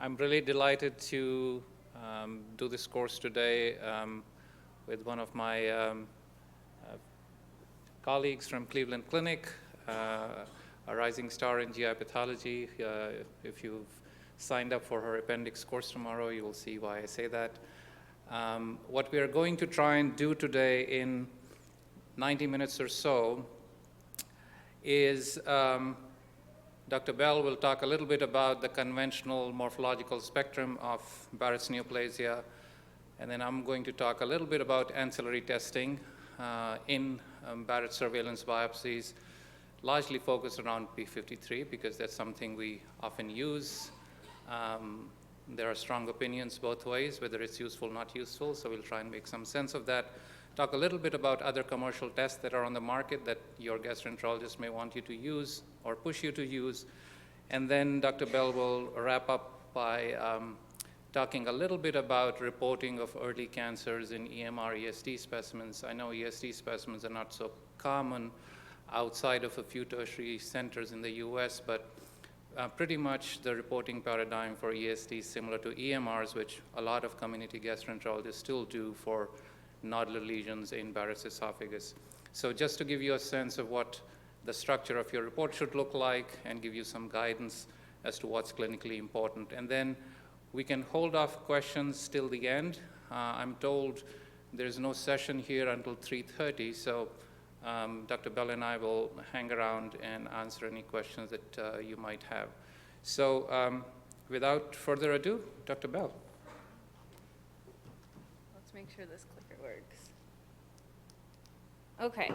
I'm really delighted to do this course today with one of my colleagues from Cleveland Clinic, a rising star in GI pathology. If you've signed up for her appendix course tomorrow, you will see why I say that. What we are going to try and do today in 90 minutes or so is Dr. Bell will talk a little bit about the conventional morphological spectrum of Barrett's neoplasia, and then I'm going to talk a little bit about ancillary testing in Barrett surveillance biopsies, largely focused around P53 because that's something we often use. There are strong opinions both ways, whether it's useful or not useful, so we'll try and make some sense of that. Talk a little bit about other commercial tests that are on the market that your gastroenterologist may want you to use or push you to use. And then Dr. Bell will wrap up by talking a little bit about reporting of early cancers in EMR ESD specimens. I know ESD specimens are not so common outside of a few tertiary centers in the US, but pretty much the reporting paradigm for ESD is similar to EMRs, which a lot of community gastroenterologists still do for nodular lesions in Barrett's esophagus. So just to give you a sense of what the structure of your report should look like and give you some guidance as to what's clinically important. And then we can hold off questions till the end. I'm told there's no session here until 3:30, so Dr. Bell and I will hang around and answer any questions that you might have. So without further ado, Dr. Bell. Let's make sure this clicker works. Okay.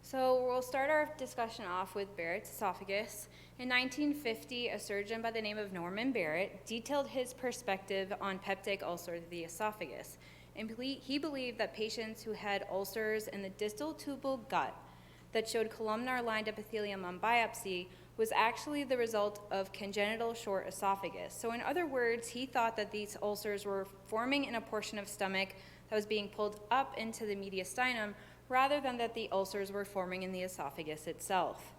So we'll start our discussion off with Barrett's esophagus. In 1950, a surgeon by the name of Norman Barrett detailed his perspective on peptic ulcers of the esophagus. And he believed that patients who had ulcers in the distal tubal gut that showed columnar-lined epithelium on biopsy was actually the result of congenital short esophagus. So in other words, he thought that these ulcers were forming in a portion of stomach that was being pulled up into the mediastinum rather than that the ulcers were forming in the esophagus itself.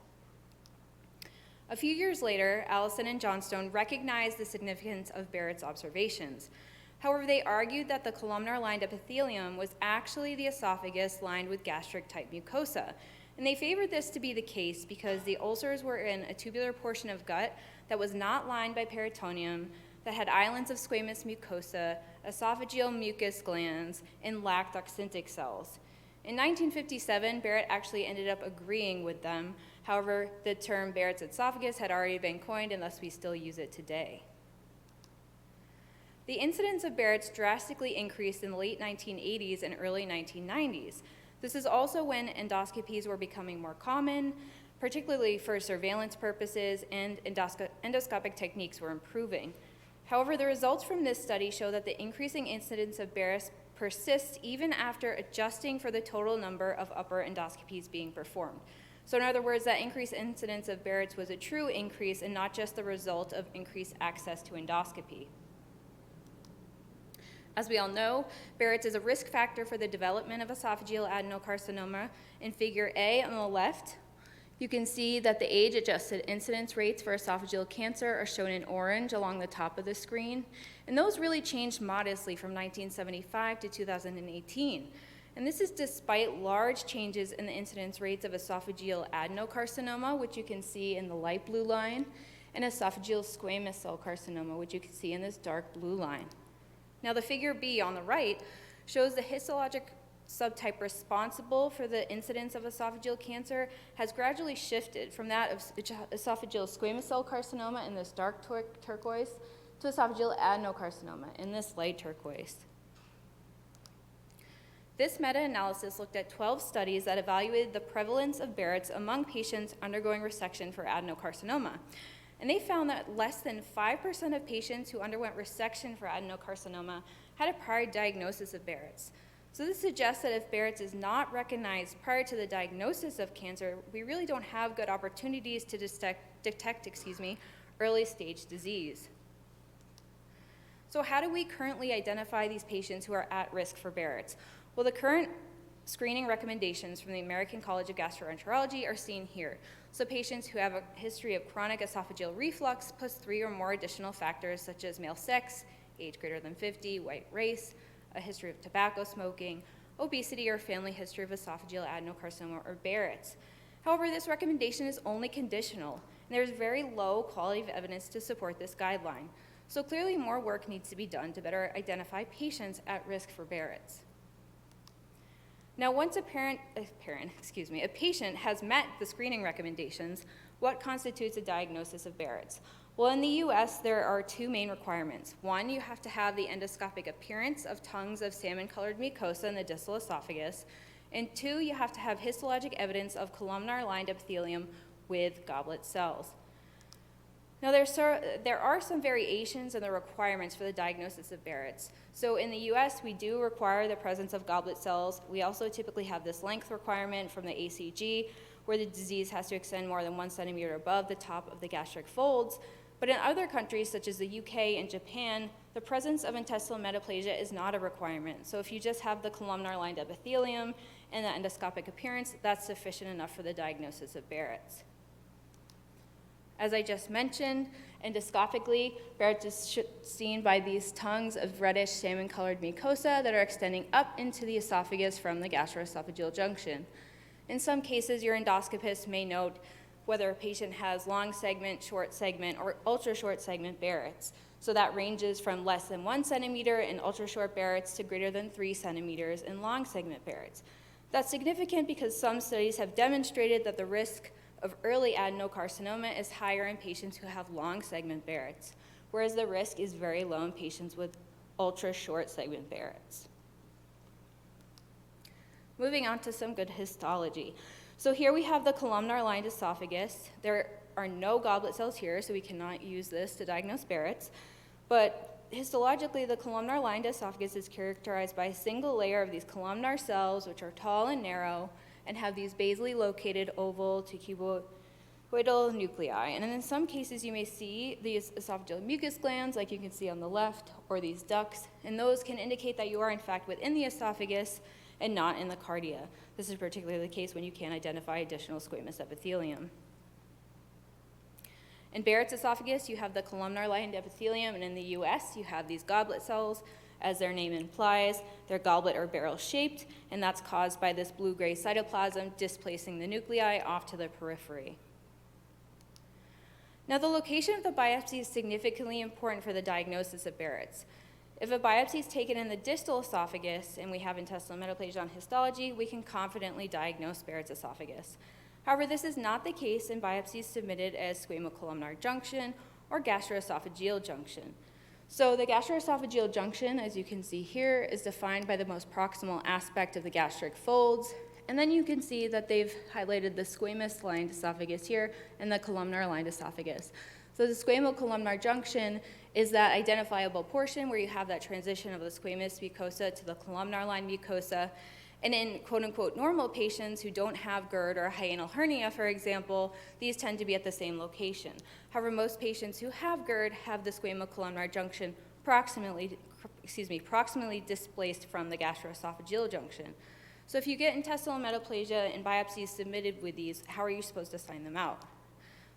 A few years later, Allison and Johnstone recognized the significance of Barrett's observations. However, they argued that the columnar-lined epithelium was actually the esophagus lined with gastric-type mucosa. And they favored this to be the case because the ulcers were in a tubular portion of gut that was not lined by peritoneum, that had islands of squamous mucosa, esophageal mucus glands, and lacked oxyntic cells. In 1957, Barrett actually ended up agreeing with them. However, the term Barrett's esophagus had already been coined, and thus we still use it today. The incidence of Barrett's drastically increased in the late 1980s and early 1990s. This is also when endoscopies were becoming more common, particularly for surveillance purposes, and endoscopic techniques were improving. However, the results from this study show that the increasing incidence of Barrett's persists even after adjusting for the total number of upper endoscopies being performed. So in other words, that increased incidence of Barrett's was a true increase and not just the result of increased access to endoscopy. As we all know, Barrett's is a risk factor for the development of esophageal adenocarcinoma. In Figure A on the left, you can see that the age-adjusted incidence rates for esophageal cancer are shown in orange along the top of the screen, and those really changed modestly from 1975 to 2018. And this is despite large changes in the incidence rates of esophageal adenocarcinoma, which you can see in the light blue line, and esophageal squamous cell carcinoma, which you can see in this dark blue line. Now, the Figure B on the right shows the histologic subtype responsible for the incidence of esophageal cancer has gradually shifted from that of esophageal squamous cell carcinoma in this dark turquoise to esophageal adenocarcinoma in this light turquoise. This meta-analysis looked at 12 studies that evaluated the prevalence of Barrett's among patients undergoing resection for adenocarcinoma. And they found that less than 5% of patients who underwent resection for adenocarcinoma had a prior diagnosis of Barrett's. So this suggests that if Barrett's is not recognized prior to the diagnosis of cancer, we really don't have good opportunities to detect early stage disease. So how do we currently identify these patients who are at risk for Barrett's? Well, the current screening recommendations from the American College of Gastroenterology are seen here. So patients who have a history of chronic esophageal reflux plus 3 or more additional factors such as male sex, age greater than 50, white race, a history of tobacco smoking, obesity, or family history of esophageal adenocarcinoma or Barrett's. However, this recommendation is only conditional, and there's very low quality of evidence to support this guideline. So clearly more work needs to be done to better identify patients at risk for Barrett's. Now, once a patient has met the screening recommendations, what constitutes a diagnosis of Barrett's? Well, in the US, there are 2 main requirements. 1, you have to have the endoscopic appearance of tongues of salmon-colored mucosa in the distal esophagus. And 2, you have to have histologic evidence of columnar-lined epithelium with goblet cells. Now, there are some variations in the requirements for the diagnosis of Barrett's. So in the US, we do require the presence of goblet cells. We also typically have this length requirement from the ACG, where the disease has to extend more than 1 centimeter above the top of the gastric folds. But in other countries, such as the UK and Japan, the presence of intestinal metaplasia is not a requirement. So if you just have the columnar-lined epithelium and the endoscopic appearance, that's sufficient enough for the diagnosis of Barrett's. As I just mentioned, endoscopically, Barrett's is seen by these tongues of reddish salmon-colored mucosa that are extending up into the esophagus from the gastroesophageal junction. In some cases, your endoscopist may note whether a patient has long segment, short segment, or ultra short segment Barrett's. So that ranges from less than 1 centimeter in ultra short Barrett's to greater than 3 centimeters in long segment Barrett's. That's significant because some studies have demonstrated that the risk of early adenocarcinoma is higher in patients who have long segment Barrett's, whereas the risk is very low in patients with ultra short segment Barrett's. Moving on to some good histology. So here we have the columnar-lined esophagus. There are no goblet cells here, so we cannot use this to diagnose Barrett's. But histologically, the columnar-lined esophagus is characterized by a single layer of these columnar cells, which are tall and narrow, and have these basally located oval to cuboidal nuclei. And in some cases, you may see these esophageal mucus glands, like you can see on the left, or these ducts, and those can indicate that you are, in fact, within the esophagus and not in the cardia. This is particularly the case when you can't identify additional squamous epithelium. In Barrett's esophagus, you have the columnar-lined epithelium, and in the US, you have these goblet cells. As their name implies, they're goblet or barrel-shaped, and that's caused by this blue-gray cytoplasm displacing the nuclei off to the periphery. Now, the location of the biopsy is significantly important for the diagnosis of Barrett's. If a biopsy is taken in the distal esophagus and we have intestinal metaplasia on histology, we can confidently diagnose Barrett's esophagus. However, this is not the case in biopsies submitted as squamocolumnar junction or gastroesophageal junction. So the gastroesophageal junction, as you can see here, is defined by the most proximal aspect of the gastric folds. And then you can see that they've highlighted the squamous-lined esophagus here and the columnar-lined esophagus. So the squamocolumnar junction is that identifiable portion where you have that transition of the squamous mucosa to the columnar-lined mucosa. And in quote-unquote normal patients who don't have GERD or a hiatal hernia, for example, these tend to be at the same location. However, most patients who have GERD have the squamocolumnar junction proximally displaced from the gastroesophageal junction. So if you get intestinal metaplasia and biopsies submitted with these, how are you supposed to sign them out?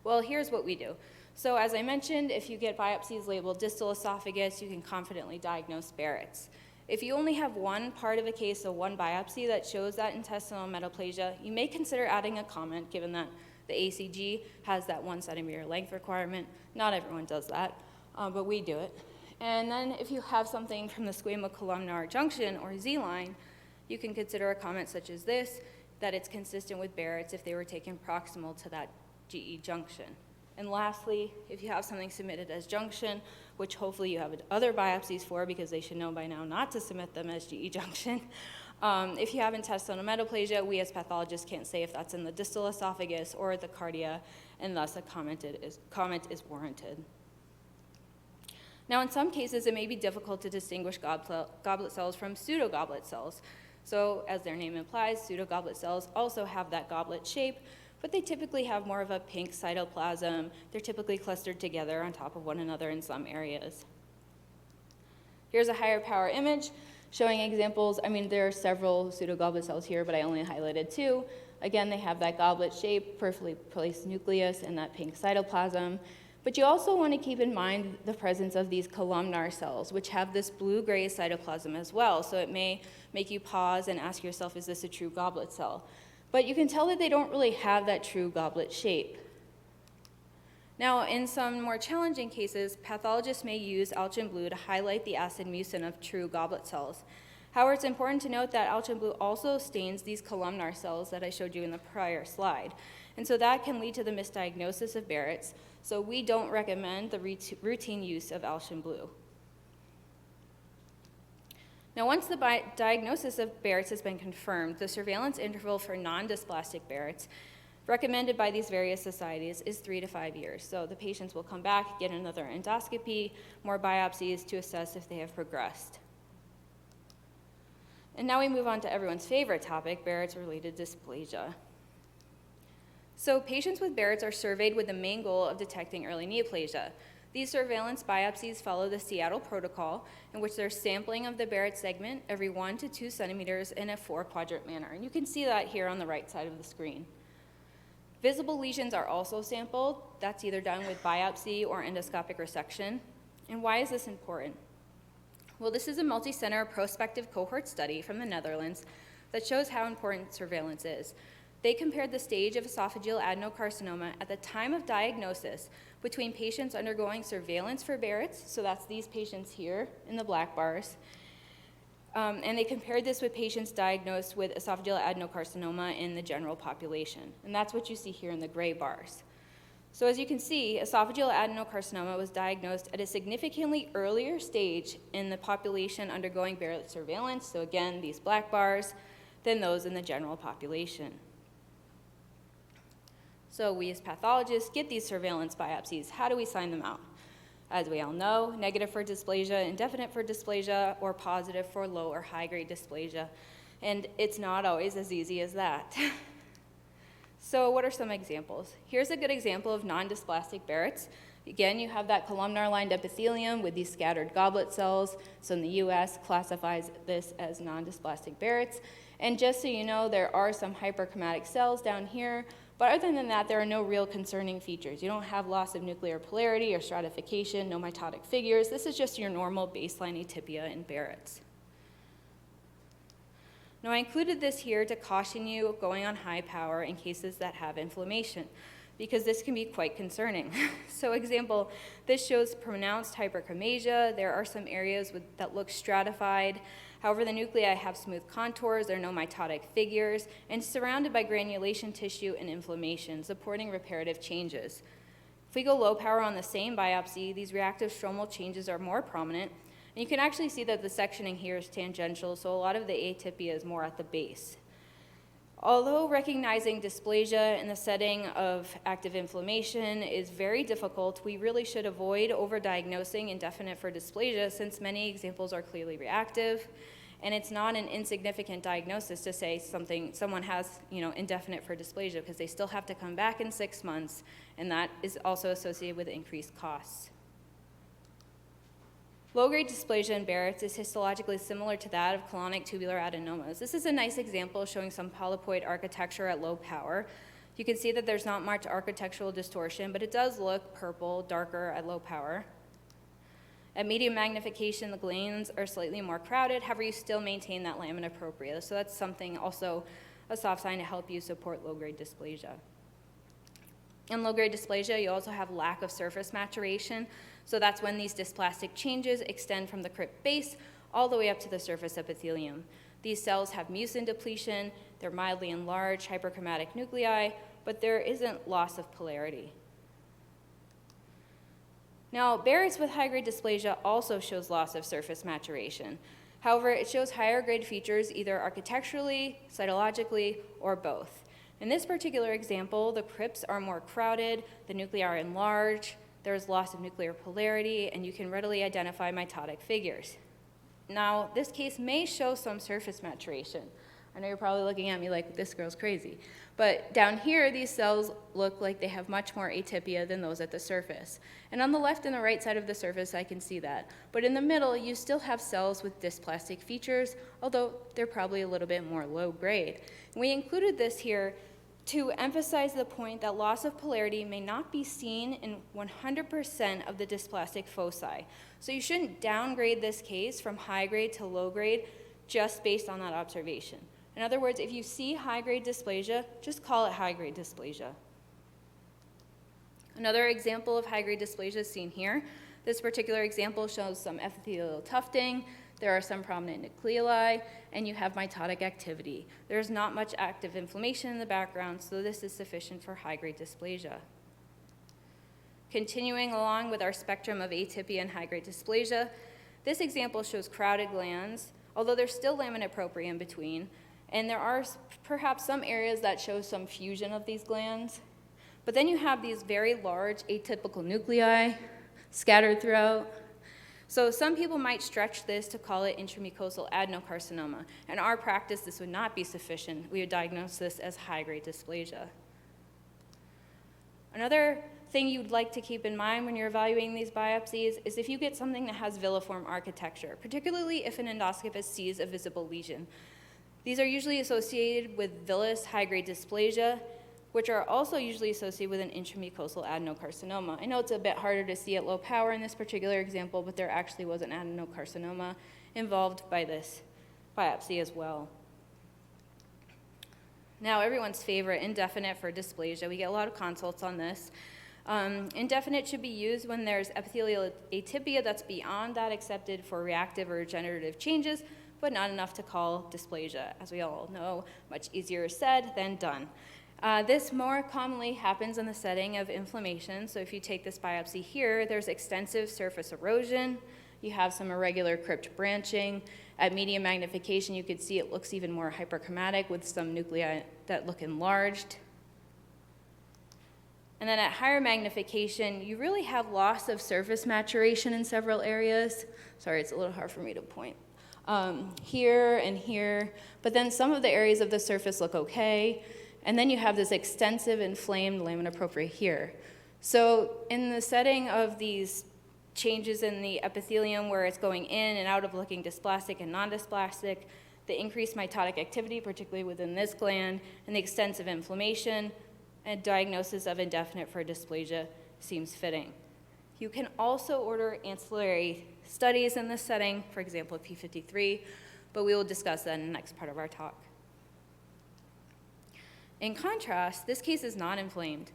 Well, here's what we do. So as I mentioned, if you get biopsies labeled distal esophagus, you can confidently diagnose Barrett's. If you only have one part of a case, so one biopsy that shows that intestinal metaplasia, you may consider adding a comment given that the ACG has that 1 centimeter length requirement. Not everyone does that, but we do it. And then if you have something from the squamocolumnar junction or Z-line, you can consider a comment such as this, that it's consistent with Barrett's if they were taken proximal to that GE junction. And lastly, if you have something submitted as junction, which hopefully you have other biopsies for because they should know by now not to submit them as GE junction. If you have intestinal metaplasia, we as pathologists can't say if that's in the distal esophagus or the cardia, and thus a comment is warranted. Now, in some cases, it may be difficult to distinguish goblet cells from pseudogoblet cells. So, as their name implies, pseudogoblet cells also have that goblet shape, but they typically have more of a pink cytoplasm. They're typically clustered together on top of one another in some areas. Here's a higher power image showing examples. I mean, there are several pseudogoblet cells here, but I only highlighted 2. Again, they have that goblet shape, peripherally placed nucleus, and that pink cytoplasm. But you also want to keep in mind the presence of these columnar cells, which have this blue-gray cytoplasm as well. So it may make you pause and ask yourself, is this a true goblet cell? But you can tell that they don't really have that true goblet shape. Now, in some more challenging cases, pathologists may use Alchin blue to highlight the acid mucin of true goblet cells. However, it's important to note that Alchin blue also stains these columnar cells that I showed you in the prior slide. And so that can lead to the misdiagnosis of Barrett's. So we don't recommend the routine use of Alchin blue. Now, once the diagnosis of Barrett's has been confirmed, the surveillance interval for non-dysplastic Barrett's recommended by these various societies is 3 to 5 years. So the patients will come back, get another endoscopy, more biopsies to assess if they have progressed. And now we move on to everyone's favorite topic, Barrett's-related dysplasia. So patients with Barrett's are surveyed with the main goal of detecting early neoplasia. These surveillance biopsies follow the Seattle protocol, in which there's sampling of the Barrett segment every 1 to 2 centimeters in a 4-quadrant manner. And you can see that here on the right side of the screen. Visible lesions are also sampled. That's either done with biopsy or endoscopic resection. And why is this important? Well, this is a multi-center prospective cohort study from the Netherlands that shows how important surveillance is. They compared the stage of esophageal adenocarcinoma at the time of diagnosis between patients undergoing surveillance for Barrett's, so that's these patients here in the black bars, and they compared this with patients diagnosed with esophageal adenocarcinoma in the general population, and that's what you see here in the gray bars. So as you can see, esophageal adenocarcinoma was diagnosed at a significantly earlier stage in the population undergoing Barrett surveillance, so again, these black bars, than those in the general population. So we as pathologists get these surveillance biopsies. How do we sign them out? As we all know, negative for dysplasia, indefinite for dysplasia, or positive for low or high-grade dysplasia. And it's not always as easy as that. So what are some examples? Here's a good example of non-dysplastic Barrett's. Again, you have that columnar-lined epithelium with these scattered goblet cells. So in the US, classifies this as non-dysplastic Barrett's. And just so you know, there are some hyperchromatic cells down here, but other than that, there are no real concerning features. You don't have loss of nuclear polarity or stratification, no mitotic figures. This is just your normal baseline atypia in Barrett's. Now, I included this here to caution you going on high power in cases that have inflammation, because this can be quite concerning. So example, this shows pronounced hyperchromasia. There are some areas that look stratified. However, the nuclei have smooth contours, there are no mitotic figures, and surrounded by granulation tissue and inflammation, supporting reparative changes. If we go low power on the same biopsy, these reactive stromal changes are more prominent, and you can actually see that the sectioning here is tangential, so a lot of the atypia is more at the base. Although recognizing dysplasia in the setting of active inflammation is very difficult, we really should avoid overdiagnosing indefinite for dysplasia since many examples are clearly reactive, and it's not an insignificant diagnosis to say someone has, indefinite for dysplasia, because they still have to come back in 6 months, and that is also associated with increased costs. Low-grade dysplasia in Barrett's is histologically similar to that of colonic tubular adenomas. This is a nice example showing some polypoid architecture at low power. You can see that there's not much architectural distortion, but it does look purple, darker at low power. At medium magnification, the glands are slightly more crowded, however, you still maintain that lamina propria. So that's something also a soft sign to help you support low-grade dysplasia. In low-grade dysplasia, you also have lack of surface maturation. So that's when these dysplastic changes extend from the crypt base all the way up to the surface epithelium. These cells have mucin depletion, they're mildly enlarged, hyperchromatic nuclei, but there isn't loss of polarity. Now, Barrett's with high-grade dysplasia also shows loss of surface maturation. However, it shows higher grade features either architecturally, cytologically, or both. In this particular example, the crypts are more crowded, the nuclei are enlarged, there's loss of nuclear polarity, and you can readily identify mitotic figures. Now, this case may show some surface maturation. I know you're probably looking at me like, this girl's crazy. But down here, these cells look like they have much more atypia than those at the surface. And on the left and the right side of the surface, I can see that. But in the middle, you still have cells with dysplastic features, although they're probably a little bit more low grade. And we included this here to emphasize the point that loss of polarity may not be seen in 100% of the dysplastic foci. So you shouldn't downgrade this case from high grade to low grade just based on that observation. In other words, if you see high-grade dysplasia, just call it high-grade dysplasia. Another example of high-grade dysplasia is seen here. This particular example shows some epithelial tufting, there are some prominent nucleoli, and you have mitotic activity. There's not much active inflammation in the background, so this is sufficient for high-grade dysplasia. Continuing along with our spectrum of atypia and high-grade dysplasia, this example shows crowded glands, although there's still laminate propria in between, and there are perhaps some areas that show some fusion of these glands. But then you have these very large atypical nuclei scattered throughout. So some people might stretch this to call it intramucosal adenocarcinoma. In our practice, this would not be sufficient. We would diagnose this as high-grade dysplasia. Another thing you'd like to keep in mind when you're evaluating these biopsies is if you get something that has villiform architecture, particularly if an endoscopist sees a visible lesion. These are usually associated with villous high-grade dysplasia, which are also usually associated with an intramucosal adenocarcinoma. I know it's a bit harder to see at low power in this particular example, but there actually was an adenocarcinoma involved by this biopsy as well. Now, everyone's favorite, indefinite for dysplasia. We get a lot of consults on this. Indefinite should be used when there's epithelial atypia that's beyond that accepted for reactive or regenerative changes, but not enough to call dysplasia. As we all know, much easier said than done. This more commonly happens in the setting of inflammation. So if you take this biopsy here, there's extensive surface erosion. You have some irregular crypt branching. At medium magnification, you can see it looks even more hyperchromatic with some nuclei that look enlarged. And then at higher magnification, you really have loss of surface maturation in several areas. Sorry, it's a little hard for me to point. Here and here, but then some of the areas of the surface look okay, and then you have this extensive inflamed lamina propria here. So in the setting of these changes in the epithelium where it's going in and out of looking dysplastic and non-dysplastic, the increased mitotic activity, particularly within this gland, and the extensive inflammation, and diagnosis of indefinite for dysplasia seems fitting. You can also order ancillary studies in this setting, for example, P53, but we will discuss that in the next part of our talk. In contrast, this case is not inflamed,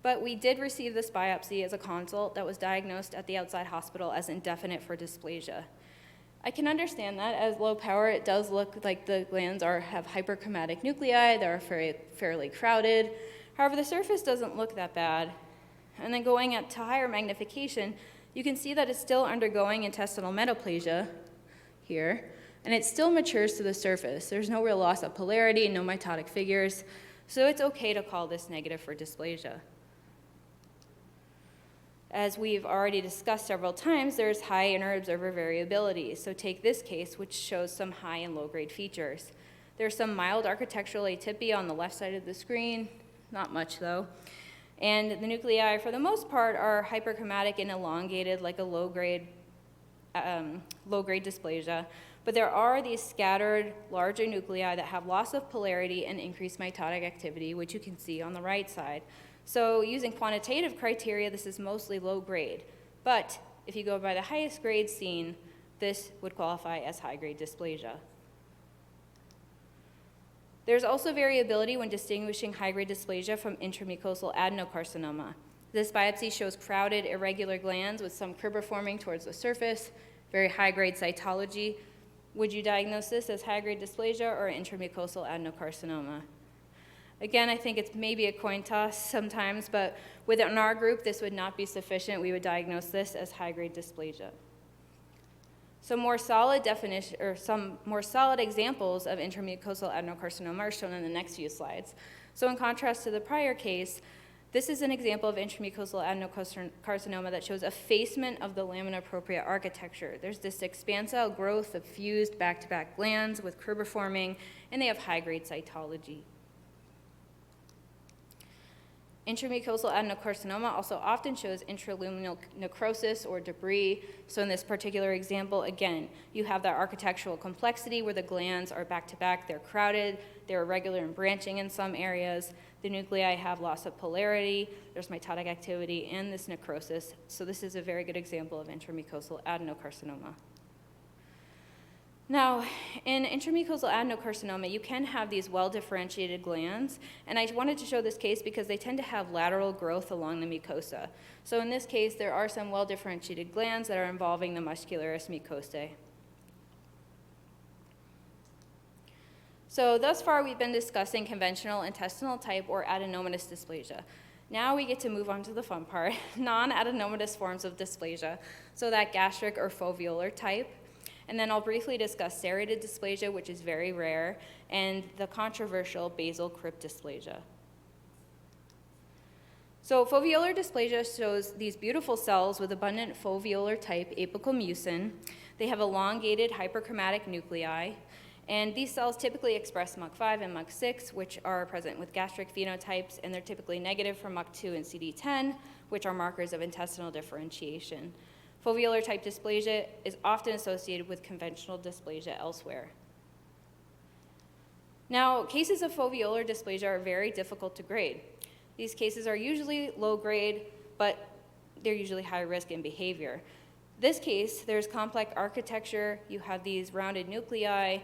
but we did receive this biopsy as a consult that was diagnosed at the outside hospital as indefinite for dysplasia. I can understand that. As low power, it does look like the glands have hyperchromatic nuclei, they're fairly crowded. However, the surface doesn't look that bad. And then going to higher magnification, you can see that it's still undergoing intestinal metaplasia here, and it still matures to the surface. There's no real loss of polarity, no mitotic figures, so it's okay to call this negative for dysplasia. As we've already discussed several times, there's high inter-observer variability. So take this case, which shows some high and low-grade features. There's some mild architectural atypia on the left side of the screen, not much though. And the nuclei, for the most part, are hyperchromatic and elongated like a low-grade dysplasia. But there are these scattered, larger nuclei that have loss of polarity and increased mitotic activity, which you can see on the right side. So using quantitative criteria, this is mostly low-grade. But if you go by the highest grade seen, this would qualify as high-grade dysplasia. There's also variability when distinguishing high-grade dysplasia from intramucosal adenocarcinoma. This biopsy shows crowded, irregular glands with some cribriforming towards the surface, very high-grade cytology. Would you diagnose this as high-grade dysplasia or intramucosal adenocarcinoma? Again, I think it's maybe a coin toss sometimes, but within our group, this would not be sufficient. We would diagnose this as high-grade dysplasia. Some more solid examples of intramucosal adenocarcinoma are shown in the next few slides. So in contrast to the prior case, This is an example of intramucosal adenocarcinoma that shows effacement of the lamina propria architecture. There's this expansile growth of fused back-to-back glands with cribriforming, and they have high-grade cytology. Intramucosal adenocarcinoma also often shows intraluminal necrosis or debris. So in this particular example, again, you have that architectural complexity where the glands are back-to-back, they're crowded, they're irregular and branching in some areas. The nuclei have loss of polarity, there's mitotic activity, and this necrosis. So this is a very good example of intramucosal adenocarcinoma. Now, in intramucosal adenocarcinoma, you can have these well-differentiated glands, and I wanted to show this case because they tend to have lateral growth along the mucosa. So in this case, there are some well-differentiated glands that are involving the muscularis mucosae. So thus far, we've been discussing conventional intestinal type or adenomatous dysplasia. Now we get to move on to the fun part, non-adenomatous forms of dysplasia, so that gastric or foveolar type. And then I'll briefly discuss serrated dysplasia, which is very rare, and the controversial basal crypt dysplasia. So foveolar dysplasia shows these beautiful cells with abundant foveolar type apical mucin. They have elongated hyperchromatic nuclei, and these cells typically express MUC5 and MUC6, which are present with gastric phenotypes, and they're typically negative for MUC2 and CD10, which are markers of intestinal differentiation. Foveolar type dysplasia is often associated with conventional dysplasia elsewhere. Now, cases of foveolar dysplasia are very difficult to grade. These cases are usually low grade, but they're usually high risk in behavior. This case, there's complex architecture, you have these rounded nuclei,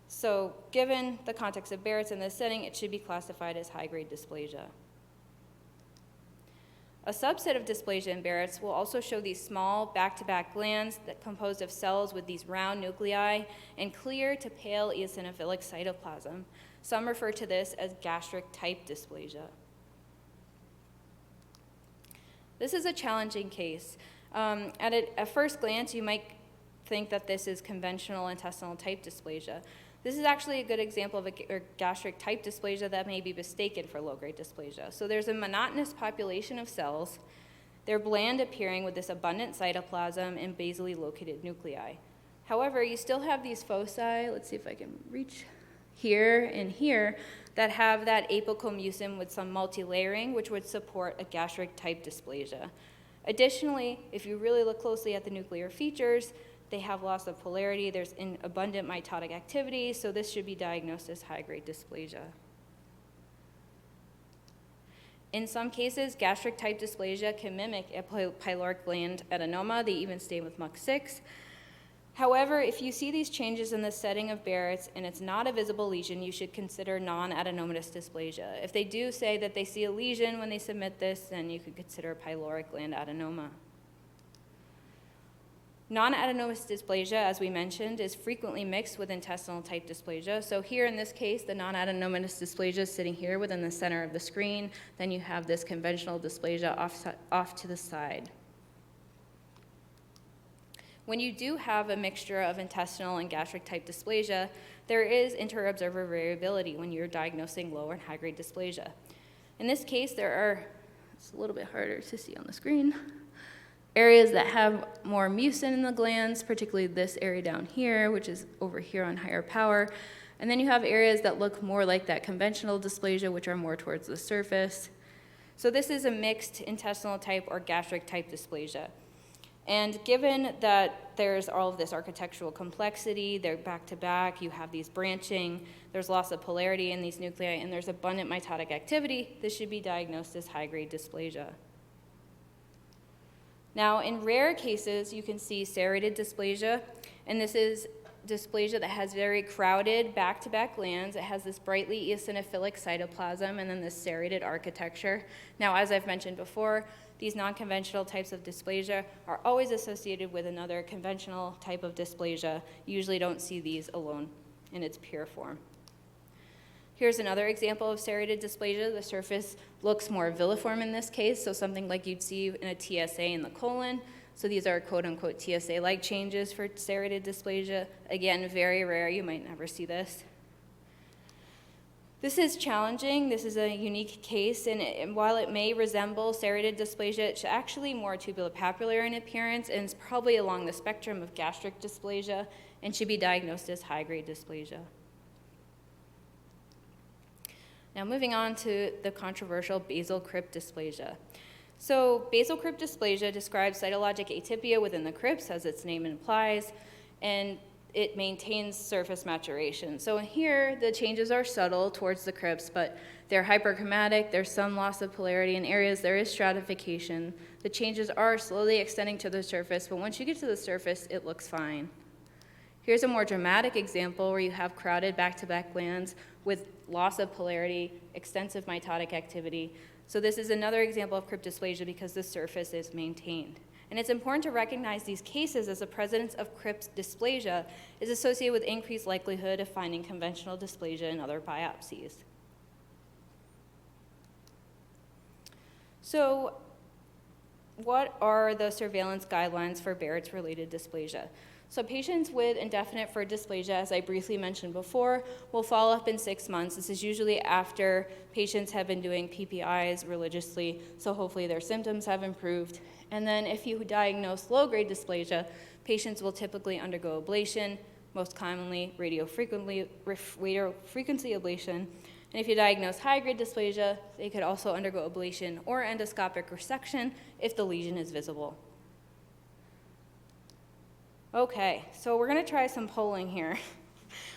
so given the context of Barrett's in this setting, it should be classified as high-grade dysplasia. A subset of dysplasia in Barrett's will also show these small back-to-back glands that composed of cells with these round nuclei and clear to pale eosinophilic cytoplasm. Some refer to this as gastric-type dysplasia. This is a challenging case. At first glance, you might think that this is conventional intestinal type dysplasia. This is actually a good example of a gastric type dysplasia that may be mistaken for low-grade dysplasia. So there's a monotonous population of cells. They're bland appearing with this abundant cytoplasm and basally located nuclei. However, you still have these foci, let's see if I can reach here and here, that have that apical mucin with some multilayering, which would support a gastric type dysplasia. Additionally, if you really look closely at the nuclear features, they have loss of polarity, there's abundant mitotic activity, so this should be diagnosed as high-grade dysplasia. In some cases, gastric-type dysplasia can mimic a pyloric gland adenoma. They even stay with MUC6. However, if you see these changes in the setting of Barrett's and it's not a visible lesion, you should consider non-adenomatous dysplasia. If they do say that they see a lesion when they submit this, then you could consider a pyloric gland adenoma. Non-adenomatous dysplasia, as we mentioned, is frequently mixed with intestinal type dysplasia. So here in this case, the non-adenomatous dysplasia is sitting here within the center of the screen. Then you have this conventional dysplasia off to the side. When you do have a mixture of intestinal and gastric type dysplasia, there is inter-observer variability when you're diagnosing low and high-grade dysplasia. In this case, it's a little bit harder to see on the screen, areas that have more mucin in the glands, particularly this area down here, which is over here on higher power. And then you have areas that look more like that conventional dysplasia, which are more towards the surface. So this is a mixed intestinal type or gastric type dysplasia. And given that there's all of this architectural complexity, they're back to back, you have these branching, there's loss of polarity in these nuclei, and there's abundant mitotic activity, this should be diagnosed as high-grade dysplasia. Now, in rare cases, you can see serrated dysplasia, and this is dysplasia that has very crowded back-to-back glands. It has this brightly eosinophilic cytoplasm and then this serrated architecture. Now, as I've mentioned before, these non-conventional types of dysplasia are always associated with another conventional type of dysplasia. You usually don't see these alone in its pure form. Here's another example of serrated dysplasia. The surface looks more villiform in this case, so something like you'd see in a TSA in the colon. So these are quote-unquote TSA-like changes for serrated dysplasia. Again, very rare, you might never see this. This is challenging. This is a unique case, and while it may resemble serrated dysplasia, it's actually more tubulopapular in appearance and is probably along the spectrum of gastric dysplasia and should be diagnosed as high-grade dysplasia. Now moving on to the controversial basal crypt dysplasia. So basal crypt dysplasia describes cytologic atypia within the crypts, as its name implies, and it maintains surface maturation. So here, the changes are subtle towards the crypts, but they're hyperchromatic, there's some loss of polarity in areas, there is stratification. The changes are slowly extending to the surface, but once you get to the surface, it looks fine. Here's a more dramatic example where you have crowded back-to-back glands with loss of polarity, extensive mitotic activity. So this is another example of crypt dysplasia because the surface is maintained. And it's important to recognize these cases as the presence of crypt dysplasia is associated with increased likelihood of finding conventional dysplasia in other biopsies. So what are the surveillance guidelines for Barrett's related dysplasia? So patients with indefinite fur dysplasia, as I briefly mentioned before, will follow up in 6 months. This is usually after patients have been doing PPIs religiously, so hopefully their symptoms have improved. And then if you diagnose low-grade dysplasia, patients will typically undergo ablation, most commonly radiofrequency ablation. And if you diagnose high-grade dysplasia, they could also undergo ablation or endoscopic resection if the lesion is visible. Okay, so we're going to try some polling here.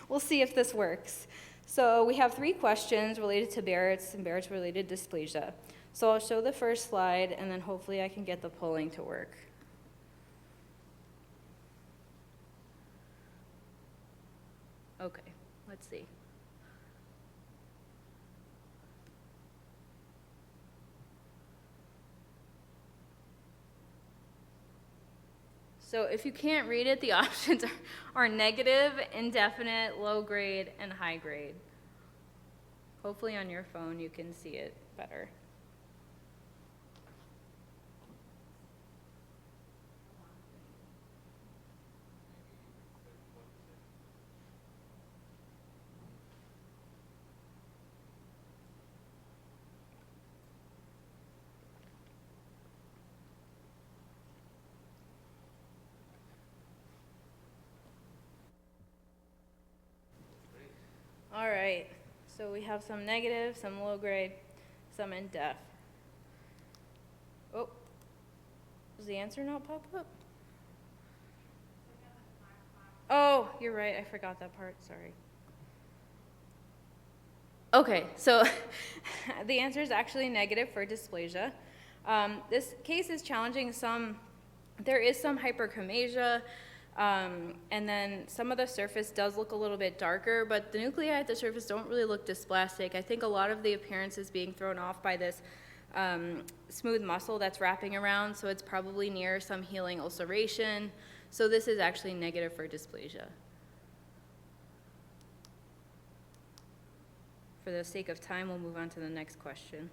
We'll see if this works. So we have 3 questions related to Barrett's and Barrett's related dysplasia. So I'll show the first slide, and then hopefully I can get the polling to work. Okay, let's see. So if you can't read it, the options are negative, indefinite, low grade, and high grade. Hopefully on your phone you can see it better. All right, so we have some negative, some low grade, some in def. Oh, does the answer not pop up? Oh, you're right, I forgot that part, sorry. Okay, so the answer is actually negative for dysplasia. This case is challenging. There is some hyperchromasia, and then some of the surface does look a little bit darker, but the nuclei at the surface don't really look dysplastic. I think a lot of the appearance is being thrown off by this smooth muscle that's wrapping around, so it's probably near some healing ulceration. So this is actually negative for dysplasia. For the sake of time, we'll move on to the next question.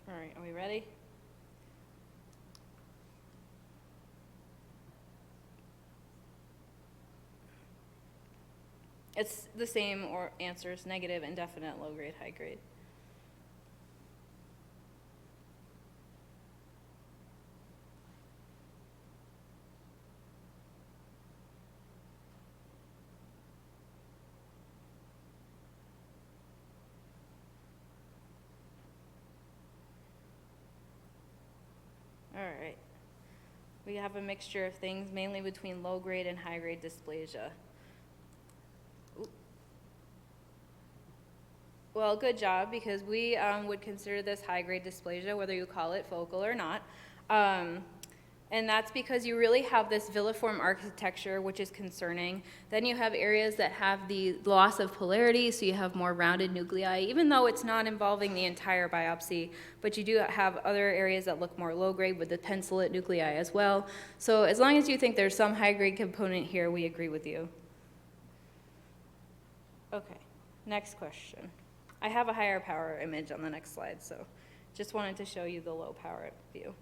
All right, are we ready? It's the same or answers, negative, indefinite, low grade, high grade. All right. We have a mixture of things, mainly between low grade and high grade dysplasia. Well, good job, because we would consider this high-grade dysplasia, whether you call it focal or not. And that's because you really have this villiform architecture, which is concerning. Then you have areas that have the loss of polarity, so you have more rounded nuclei, even though it's not involving the entire biopsy. But you do have other areas that look more low-grade with the pencilate nuclei as well. So as long as you think there's some high-grade component here, we agree with you. Okay. Next question. I have a higher power image on the next slide, so just wanted to show you the low power view.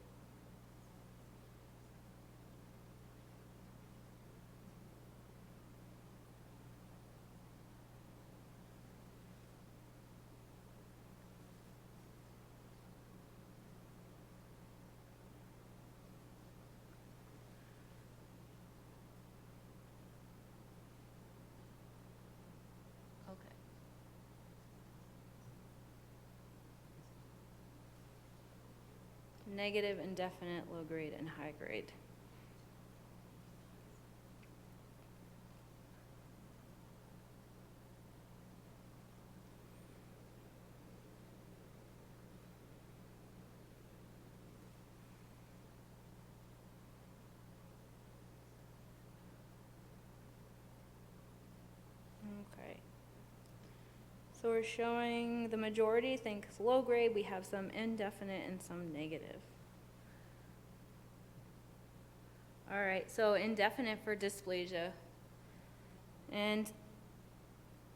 Okay. Negative, indefinite, low grade, and high grade. Okay. So we're showing the majority thinks low grade. We have some indefinite and some negative. All right, so indefinite for dysplasia. And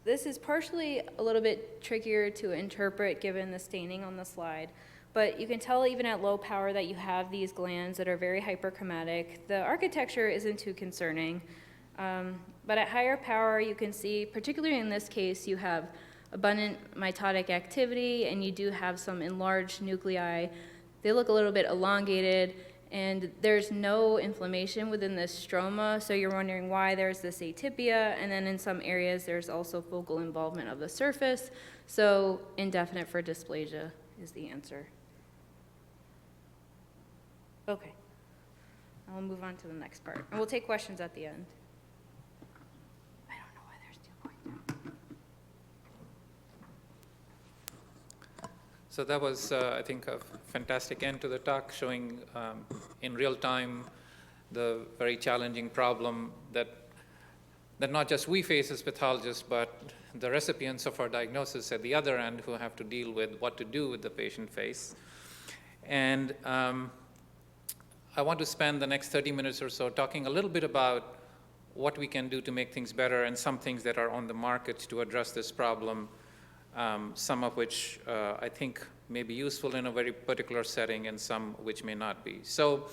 this is partially a little bit trickier to interpret given the staining on the slide. But you can tell even at low power that you have these glands that are very hyperchromatic. The architecture isn't too concerning. But at higher power, you can see, particularly in this case, you have abundant mitotic activity, and you do have some enlarged nuclei. They look a little bit elongated, and there's no inflammation within this stroma, so you're wondering why there's this atypia, and then in some areas, there's also focal involvement of the surface, so indefinite for dysplasia is the answer. Okay, I'll move on to the next part, and we'll take questions at the end. So that was, I think, a fantastic end to the talk, showing in real time the very challenging problem that not just we face as pathologists, but the recipients of our diagnosis at the other end who have to deal with what to do with the patient face. And I want to spend the next 30 minutes or so talking a little bit about what we can do to make things better and some things that are on the market to address this problem. Some of which I think may be useful in a very particular setting and some which may not be. So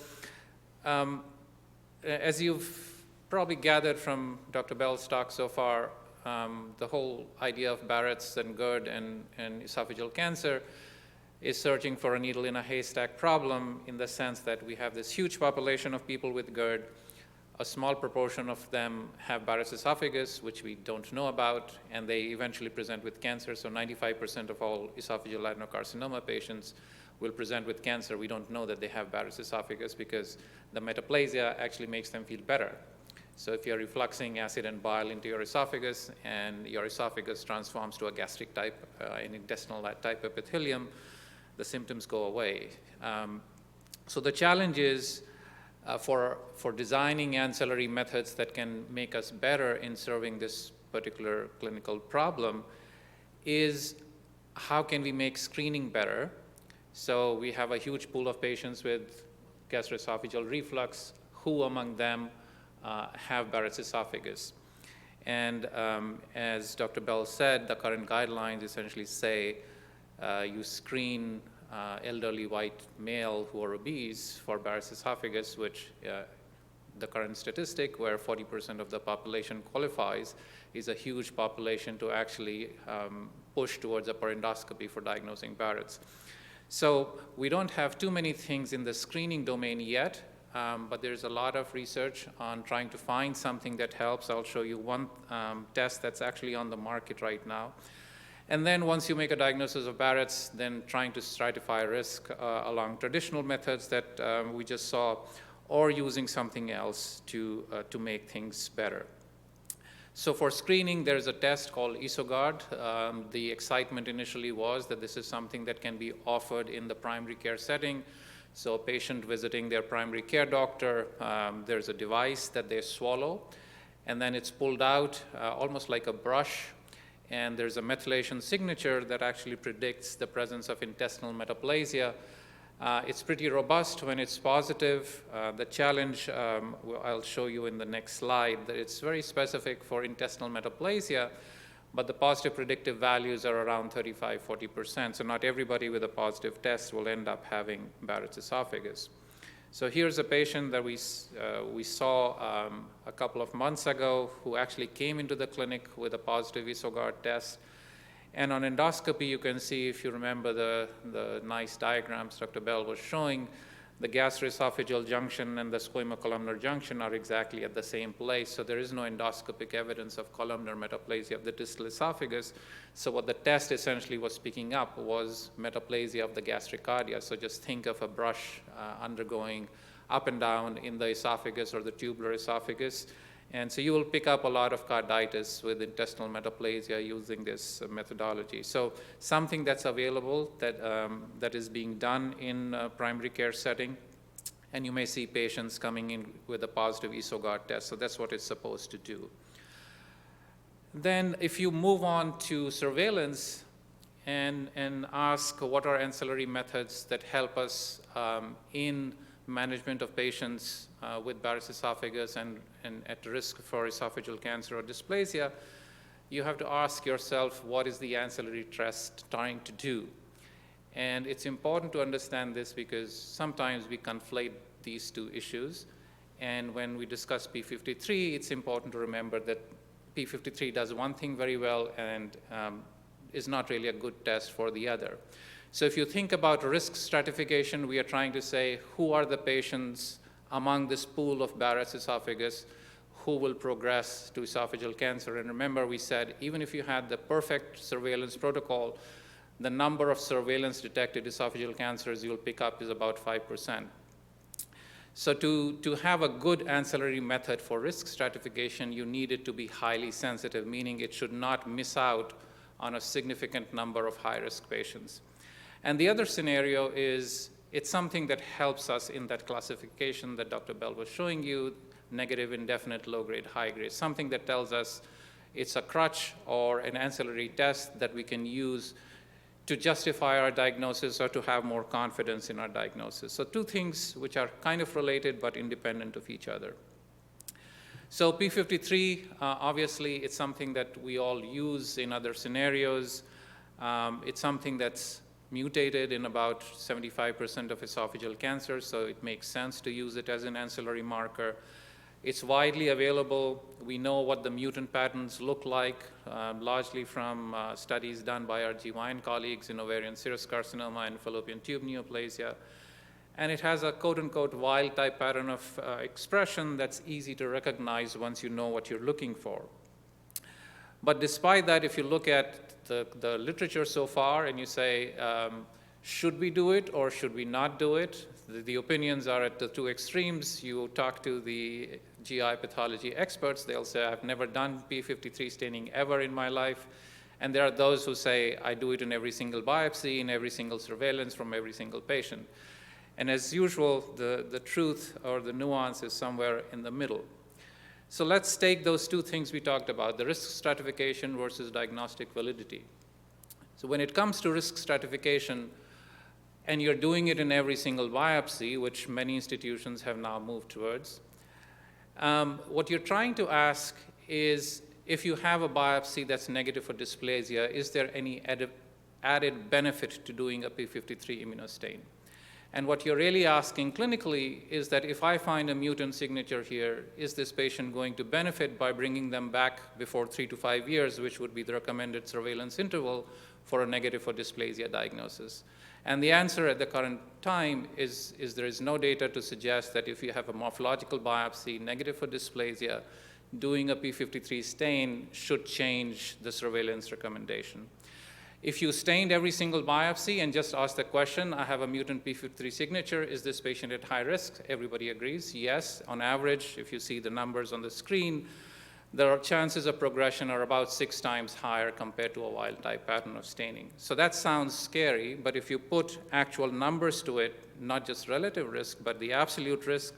as you've probably gathered from Dr. Bell's talk so far, the whole idea of Barrett's and GERD and esophageal cancer is searching for a needle in a haystack problem in the sense that we have this huge population of people with GERD. A small proportion of them have Barrett's esophagus, which we don't know about, and they eventually present with cancer. So 95% of all esophageal adenocarcinoma patients will present with cancer. We don't know that they have Barrett's esophagus because the metaplasia actually makes them feel better. So if you're refluxing acid and bile into your esophagus and your esophagus transforms to a gastric type, an intestinal type epithelium, the symptoms go away. So the challenge is for designing ancillary methods that can make us better in serving this particular clinical problem is how can we make screening better? So we have a huge pool of patients with gastroesophageal reflux. Who among them have Barrett's esophagus? And as Dr. Bell said, the current guidelines essentially say you screen elderly white male who are obese for Barrett's esophagus, which the current statistic where 40% of the population qualifies is a huge population to actually push towards a endoscopy for diagnosing Barrett's. So we don't have too many things in the screening domain yet, but there's a lot of research on trying to find something that helps. I'll show you one test that's actually on the market right now. And then once you make a diagnosis of Barrett's, then trying to stratify risk along traditional methods that we just saw, or using something else to make things better. So for screening, there's a test called EsoGuard. The excitement initially was that this is something that can be offered in the primary care setting. So a patient visiting their primary care doctor, there's a device that they swallow, and then it's pulled out almost like a brush, and there's a methylation signature that actually predicts the presence of intestinal metaplasia. It's pretty robust when it's positive. The challenge, I'll show you in the next slide, that it's very specific for intestinal metaplasia, but the positive predictive values are around 35–40%. So not everybody with a positive test will end up having Barrett's esophagus. So here's a patient that we saw a couple of months ago who actually came into the clinic with a positive EsoGuard test. And on endoscopy, you can see, if you remember the nice diagrams Dr. Bell was showing, the gastroesophageal junction and the squamocolumnar junction are exactly at the same place. So there is no endoscopic evidence of columnar metaplasia of the distal esophagus. So what the test essentially was picking up was metaplasia of the gastricardia. So just think of a brush undergoing up and down in the esophagus or the tubular esophagus. And so you will pick up a lot of carditis with intestinal metaplasia using this methodology. So something that's available that is being done in a primary care setting, and you may see patients coming in with a positive EsoGuard test. So that's what it's supposed to do. Then if you move on to surveillance and ask what are ancillary methods that help us in management of patients with Barrett's esophagus and at risk for esophageal cancer or dysplasia, you have to ask yourself, what is the ancillary test trying to do? And it's important to understand this because sometimes we conflate these two issues. And when we discuss P53, it's important to remember that P53 does one thing very well and is not really a good test for the other. So if you think about risk stratification, we are trying to say who are the patients among this pool of Barrett's esophagus who will progress to esophageal cancer. And remember, we said even if you had the perfect surveillance protocol, the number of surveillance detected esophageal cancers you'll pick up is about 5%. So to have a good ancillary method for risk stratification, you need it to be highly sensitive, meaning it should not miss out on a significant number of high-risk patients. And the other scenario is it's something that helps us in that classification that Dr. Bell was showing you, negative, indefinite, low-grade, high-grade, something that tells us it's a crutch or an ancillary test that we can use to justify our diagnosis or to have more confidence in our diagnosis. So two things which are kind of related but independent of each other. So P53, obviously, it's something that we all use in other scenarios. It's something that's mutated in about 75% of esophageal cancers, so it makes sense to use it as an ancillary marker. It's widely available. We know what the mutant patterns look like, largely from studies done by our GYN colleagues in ovarian serous carcinoma and fallopian tube neoplasia. And it has a quote-unquote wild-type pattern of expression that's easy to recognize once you know what you're looking for. But despite that, if you look at the literature so far and you say, should we do it or should we not do it? The opinions are at the two extremes. You talk to the GI pathology experts, they'll say, I've never done P53 staining ever in my life. And there are those who say, I do it in every single biopsy, in every single surveillance from every single patient. And as usual, the truth or the nuance is somewhere in the middle. So let's take those two things we talked about, the risk stratification versus diagnostic validity. So when it comes to risk stratification, and you're doing it in every single biopsy, which many institutions have now moved towards, what you're trying to ask is, if you have a biopsy that's negative for dysplasia, is there any added benefit to doing a P53 immunostain? And what you're really asking clinically is that if I find a mutant signature here, is this patient going to benefit by bringing them back before 3 to 5 years, which would be the recommended surveillance interval for a negative for dysplasia diagnosis? And the answer at the current time is there is no data to suggest that if you have a morphological biopsy negative for dysplasia, doing a P53 stain should change the surveillance recommendation. If you stained every single biopsy and just asked the question, I have a mutant P53 signature, is this patient at high risk? Everybody agrees, yes. On average, if you see the numbers on the screen, the chances of progression are about 6 times higher compared to a wild-type pattern of staining. So that sounds scary, but if you put actual numbers to it, not just relative risk, but the absolute risk,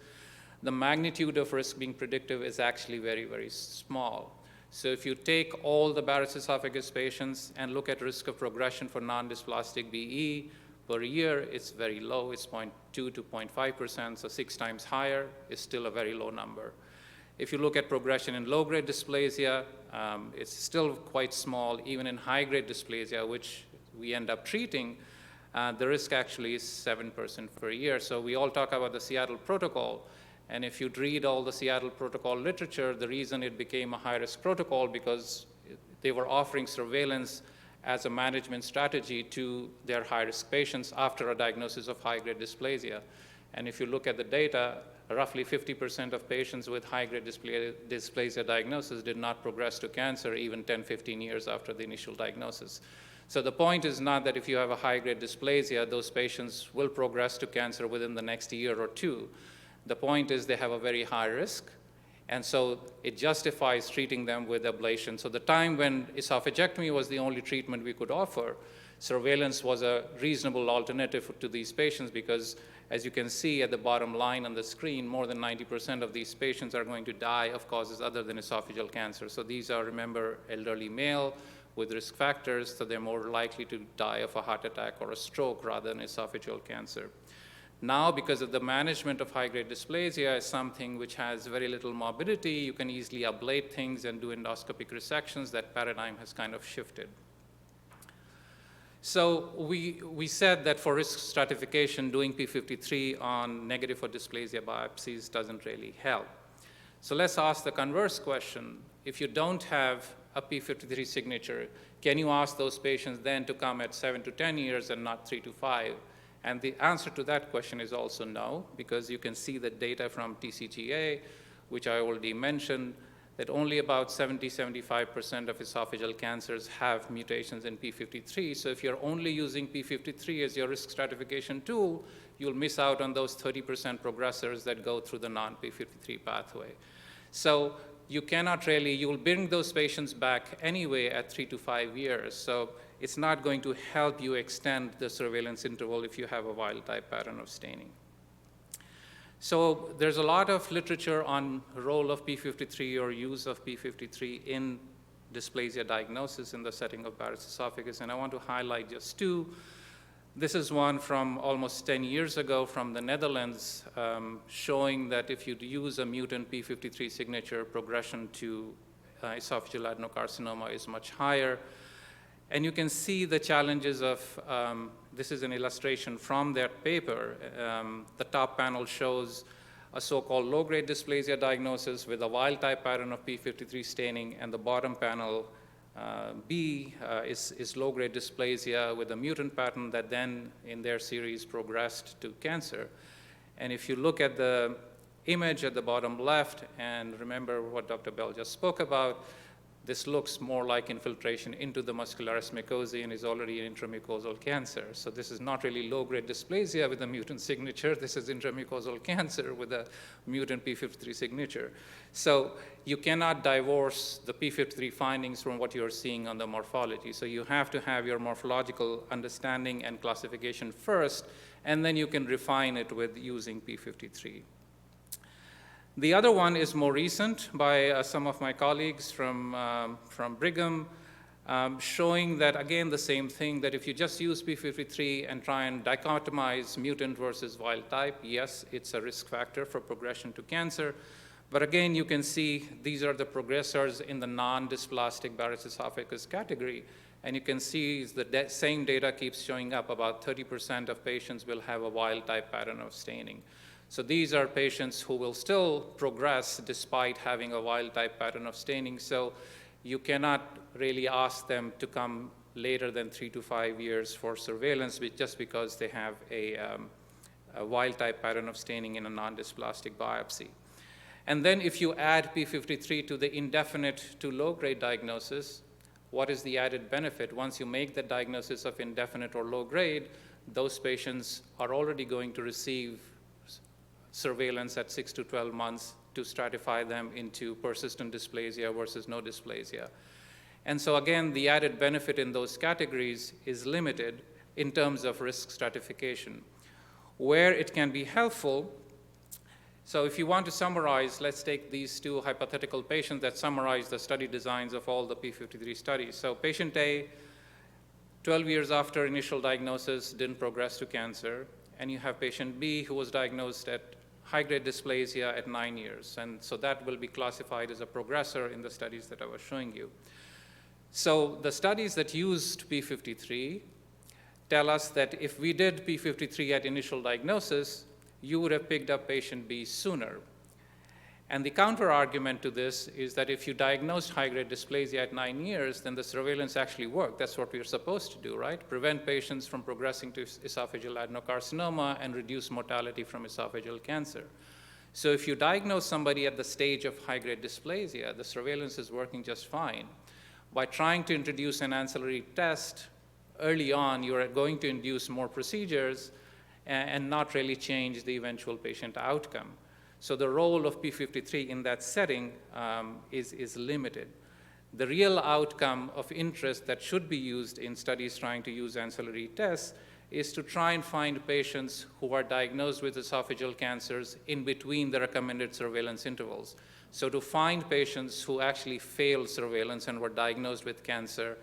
the magnitude of risk being predictive is actually very, very small. So if you take all the Barrett's esophagus patients and look at risk of progression for non-dysplastic BE per year, it's very low. It's 0.2 to 0.5%, so 6 times higher is still a very low number. If you look at progression in low-grade dysplasia, it's still quite small. Even in high-grade dysplasia, which we end up treating, the risk actually is 7% per year. So we all talk about the Seattle Protocol, and if you'd read all the Seattle Protocol literature, the reason it became a high-risk protocol because they were offering surveillance as a management strategy to their high-risk patients after a diagnosis of high-grade dysplasia. And if you look at the data, roughly 50% of patients with high-grade dysplasia diagnosis did not progress to cancer even 10, 15 years after the initial diagnosis. So the point is not that if you have a high-grade dysplasia, those patients will progress to cancer within the next year or two. The point is they have a very high risk, and so it justifies treating them with ablation. So the time when esophagectomy was the only treatment we could offer, surveillance was a reasonable alternative to these patients because, as you can see at the bottom line on the screen, more than 90% of these patients are going to die of causes other than esophageal cancer. So these are, remember, elderly male with risk factors, so they're more likely to die of a heart attack or a stroke rather than esophageal cancer. Now, because of the management of high-grade dysplasia is something which has very little morbidity, you can easily ablate things and do endoscopic resections. That paradigm has kind of shifted. So we said that for risk stratification, doing P53 on negative for dysplasia biopsies doesn't really help. So let's ask the converse question. If you don't have a P53 signature, can you ask those patients then to come at 7 to 10 years and not 3 to 5? And the answer to that question is also no, because you can see the data from TCGA, which I already mentioned, that only about 70–75% of esophageal cancers have mutations in P53. So if you're only using P53 as your risk stratification tool, you'll miss out on those 30% progressors that go through the non-P53 pathway. So you cannot really, you'll bring those patients back anyway at 3 to 5 years. So it's not going to help you extend the surveillance interval if you have a wild-type pattern of staining. So there's a lot of literature on role of P53 or use of P53 in dysplasia diagnosis in the setting of Barrett's esophagus, and I want to highlight just two. This is one from almost 10 years ago from the Netherlands, showing that if you use a mutant P53 signature, progression to esophageal adenocarcinoma is much higher. And you can see the challenges of, this is an illustration from that paper. The top panel shows a so-called low-grade dysplasia diagnosis with a wild-type pattern of P53 staining, and the bottom panel, B, is low-grade dysplasia with a mutant pattern that then, in their series, progressed to cancer. And if you look at the image at the bottom left, and remember what Dr. Bell just spoke about, this looks more like infiltration into the muscularis mucosae and is already an intramucosal cancer. So this is not really low-grade dysplasia with a mutant signature. This is intramucosal cancer with a mutant P53 signature. So you cannot divorce the P53 findings from what you're seeing on the morphology. So you have to have your morphological understanding and classification first, and then you can refine it with using P53. The other one is more recent by some of my colleagues from Brigham, showing that, again, the same thing, that if you just use P53 and try and dichotomize mutant versus wild type, yes, it's a risk factor for progression to cancer. But again, you can see these are the progressors in the non-dysplastic Barrett's esophagus category. And you can see the same data keeps showing up. About 30% of patients will have a wild type pattern of staining. So these are patients who will still progress despite having a wild-type pattern of staining. So you cannot really ask them to come later than 3 to 5 years for surveillance just because they have a wild-type pattern of staining in a non-dysplastic biopsy. And then if you add P53 to the indefinite to low-grade diagnosis, what is the added benefit? Once you make the diagnosis of indefinite or low-grade, those patients are already going to receive surveillance at 6 to 12 months to stratify them into persistent dysplasia versus no dysplasia. And so again, the added benefit in those categories is limited in terms of risk stratification. Where it can be helpful, so if you want to summarize, let's take these two hypothetical patients that summarize the study designs of all the P53 studies. So patient A, 12 years after initial diagnosis, didn't progress to cancer, and you have patient B who was diagnosed at high-grade dysplasia at 9 years. And so that will be classified as a progressor in the studies that I was showing you. So the studies that used P53 tell us that if we did P53 at initial diagnosis, you would have picked up patient B sooner. And the counter-argument to this is that if you diagnosed high-grade dysplasia at 9 years, then the surveillance actually worked. That's what we're supposed to do, right? Prevent patients from progressing to esophageal adenocarcinoma and reduce mortality from esophageal cancer. So if you diagnose somebody at the stage of high-grade dysplasia, the surveillance is working just fine. By trying to introduce an ancillary test early on, you're going to induce more procedures and not really change the eventual patient outcome. So the role of P53 in that setting is limited. The real outcome of interest that should be used in studies trying to use ancillary tests is to try and find patients who are diagnosed with esophageal cancers in between the recommended surveillance intervals. So to find patients who actually failed surveillance and were diagnosed with cancer,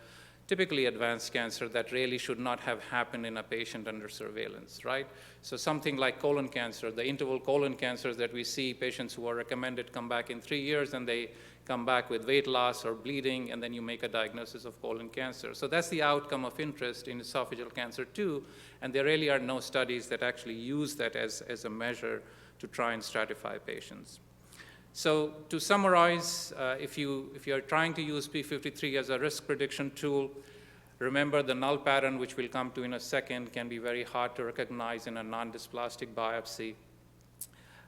typically advanced cancer, that really should not have happened in a patient under surveillance, right? So something like colon cancer, the interval colon cancers that we see, patients who are recommended come back in 3 years and they come back with weight loss or bleeding, and then you make a diagnosis of colon cancer. So that's the outcome of interest in esophageal cancer too, and there really are no studies that actually use that as a measure to try and stratify patients. So to summarize, if you are trying to use P53 as a risk prediction tool, remember the null pattern, which we'll come to in a second, can be very hard to recognize in a non-dysplastic biopsy.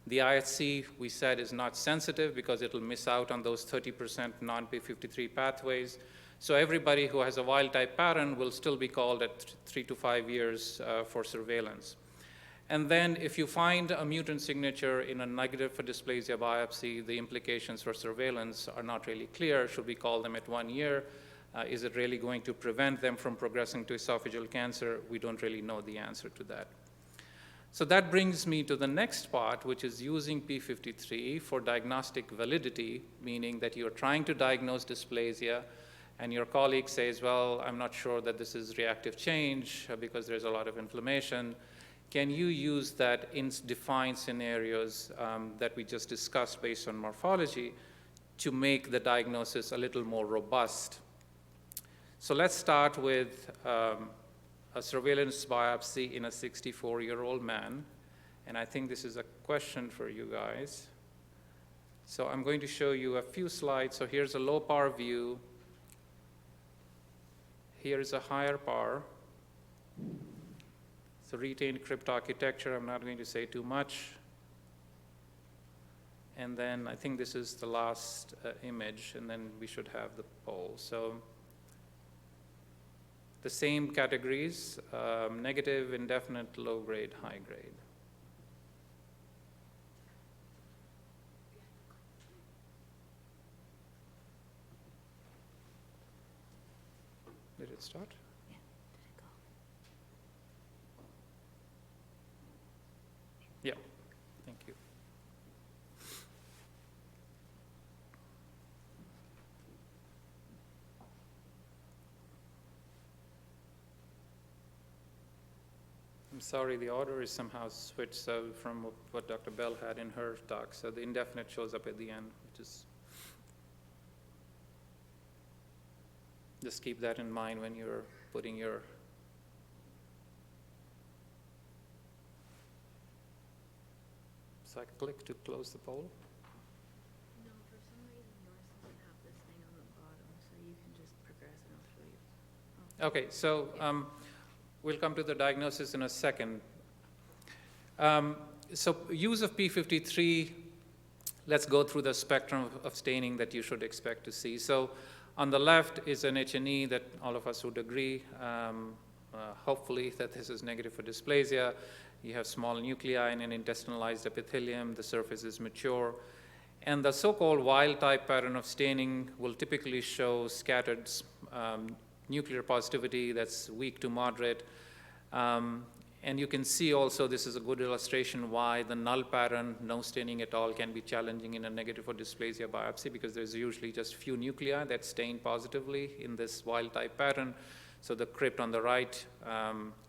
The IHC, we said, is not sensitive because it'll miss out on those 30% non-P53 pathways. So everybody who has a wild-type pattern will still be called at 3 to 5 years for surveillance. And then if you find a mutant signature in a negative for dysplasia biopsy, the implications for surveillance are not really clear. Should we call them at 1 year? Is it really going to prevent them from progressing to esophageal cancer? We don't really know the answer to that. So that brings me to the next part, which is using P53 for diagnostic validity, meaning that you're trying to diagnose dysplasia, and your colleague says, well, I'm not sure that this is reactive change because there's a lot of inflammation. Can you use that in defined scenarios that we just discussed based on morphology to make the diagnosis a little more robust? So let's start with a surveillance biopsy in a 64-year-old man. And I think this is a question for you guys. So I'm going to show you a few slides. So here's a low power view. Here's a higher power. So retained crypt architecture, I'm not going to say too much. And then I think this is the last image, and then we should have the poll. So the same categories, negative, indefinite, low grade, high grade. Did it start? Yeah, thank you. I'm sorry, the order is somehow switched from what Dr. Bell had in her talk. So the indefinite shows up at the end, which is, just keep that in mind when you're putting your. So I click to close the poll. No, for some reason yours doesn't have this thing on the bottom, so you can just progress and I'll show you. Oh. Okay, so we'll come to the diagnosis in a second. So use of P53, let's go through the spectrum of staining that you should expect to see. So on the left is an H&E that all of us would agree, hopefully, that this is negative for dysplasia. You have small nuclei and an intestinalized epithelium. The surface is mature. And the so-called wild-type pattern of staining will typically show scattered nuclear positivity that's weak to moderate. And you can see also, this is a good illustration why the null pattern, no staining at all, can be challenging in a negative for dysplasia biopsy, because there's usually just few nuclei that stain positively in this wild-type pattern. So the crypt on the right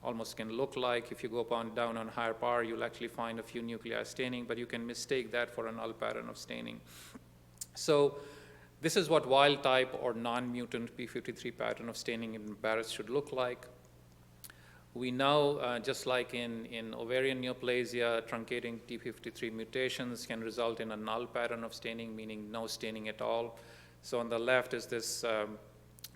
almost can look like, if you go down on higher power, you'll actually find a few nuclei staining, but you can mistake that for a null pattern of staining. So this is what wild type or non-mutant p53 pattern of staining in Barrett should look like. We know, just like in ovarian neoplasia, truncating p53 mutations can result in a null pattern of staining, meaning no staining at all. So on the left is this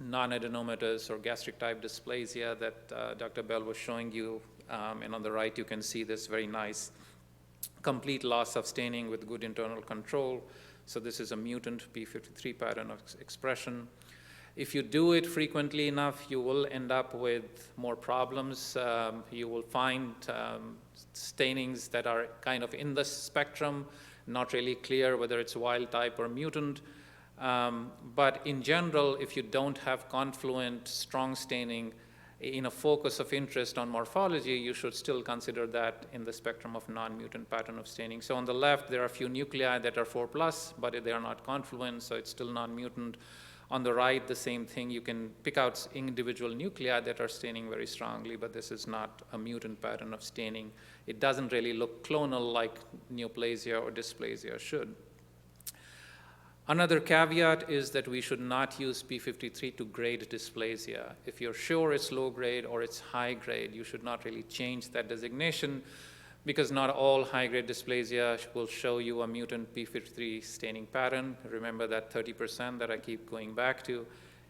non-adenomatous or gastric type dysplasia that Dr. Bell was showing you, and on the right you can see this very nice complete loss of staining with good internal control. So this is a mutant p53 pattern of expression. If you do it frequently enough, you will end up with more problems. You will find stainings that are kind of in the spectrum, not really clear whether it's wild type or mutant. But in general, if you don't have confluent, strong staining in a focus of interest on morphology, you should still consider that in the spectrum of non-mutant pattern of staining. So on the left, there are a few nuclei that are 4+, but they are not confluent, so it's still non-mutant. On the right, the same thing. You can pick out individual nuclei that are staining very strongly, but this is not a mutant pattern of staining. It doesn't really look clonal like neoplasia or dysplasia should. Another caveat is that we should not use p53 to grade dysplasia. If you're sure it's low grade or it's high grade, you should not really change that designation, because not all high-grade dysplasia will show you a mutant p53 staining pattern. Remember that 30% that I keep going back to.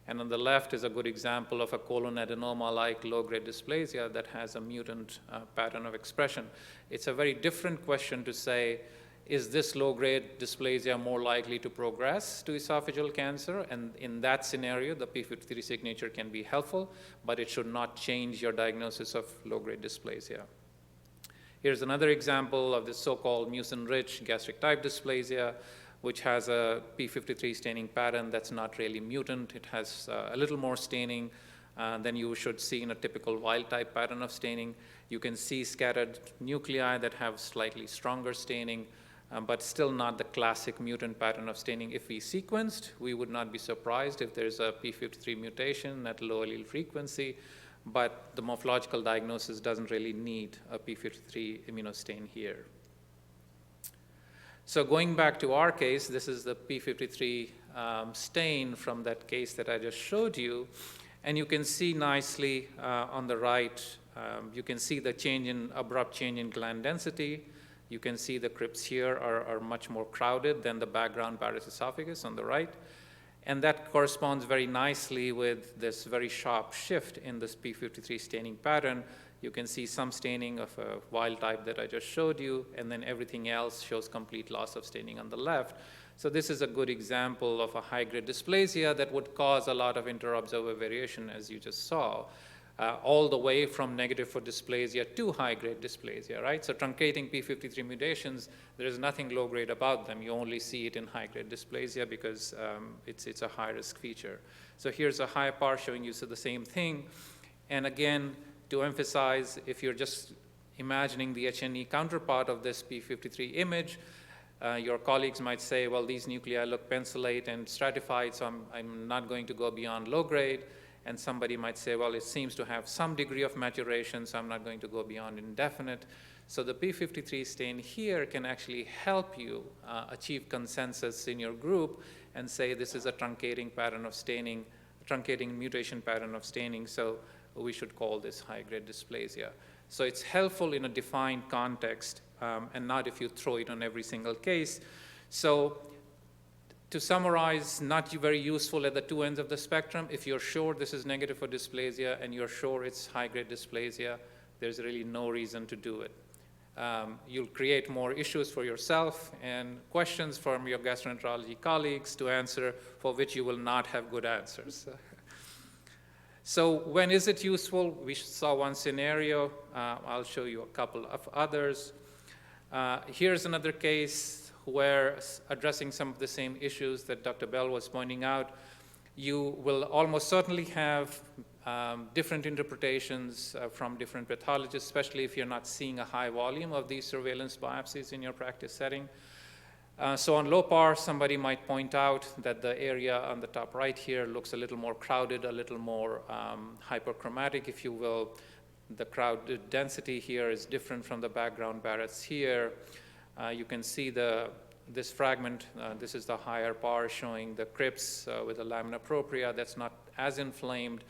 And on the left is a good example of a colon adenoma-like low-grade dysplasia that has a mutant pattern of expression. It's a very different question to say, is this low-grade dysplasia more likely to progress to esophageal cancer? And in that scenario, the p53 signature can be helpful, but it should not change your diagnosis of low-grade dysplasia. Here's another example of this so-called mucin-rich gastric type dysplasia, which has a p53 staining pattern that's not really mutant. It has a little more staining than you should see in a typical wild type pattern of staining. You can see scattered nuclei that have slightly stronger staining, but still not the classic mutant pattern of staining. If we sequenced, we would not be surprised if there's a p53 mutation at low allele frequency, but the morphological diagnosis doesn't really need a p53 immunostain here. So going back to our case, this is the p53 stain from that case that I just showed you. And you can see nicely on the right, you can see the abrupt change in gland density. You can see the crypts here are much more crowded than the background Barrett's esophagus on the right. And that corresponds very nicely with this very sharp shift in this p53 staining pattern. You can see some staining of a wild type that I just showed you, and then everything else shows complete loss of staining on the left. So this is a good example of a high-grade dysplasia that would cause a lot of inter-observer variation, as you just saw, all the way from negative for dysplasia to high-grade dysplasia, right? So truncating p53 mutations, there is nothing low-grade about them. You only see it in high-grade dysplasia because it's a high-risk feature. So here's a high par showing you the same thing. And again, to emphasize, if you're just imagining the H&E counterpart of this p53 image, your colleagues might say, well, these nuclei look pencillate and stratified, so I'm not going to go beyond low-grade. And somebody might say, well, it seems to have some degree of maturation, so I'm not going to go beyond indefinite. So the p53 stain here can actually help you achieve consensus in your group and say this is a truncating pattern of staining, truncating mutation pattern of staining, so we should call this high-grade dysplasia. So it's helpful in a defined context and not if you throw it on every single case. So to summarize, not very useful at the two ends of the spectrum. If you're sure this is negative for dysplasia and you're sure it's high-grade dysplasia, there's really no reason to do it. You'll create more issues for yourself and questions from your gastroenterology colleagues to answer for which you will not have good answers. So when is it useful? We saw one scenario. I'll show you a couple of others. Here's another case where, addressing some of the same issues that Dr. Bell was pointing out, you will almost certainly have different interpretations from different pathologists, especially if you're not seeing a high volume of these surveillance biopsies in your practice setting. So on low power, somebody might point out that the area on the top right here looks a little more crowded, a little more hyperchromatic, if you will. The crowded density here is different from the background Barrett's here. You can see this fragment. This is the higher power showing the crypts with the lamina propria that's not as inflamed.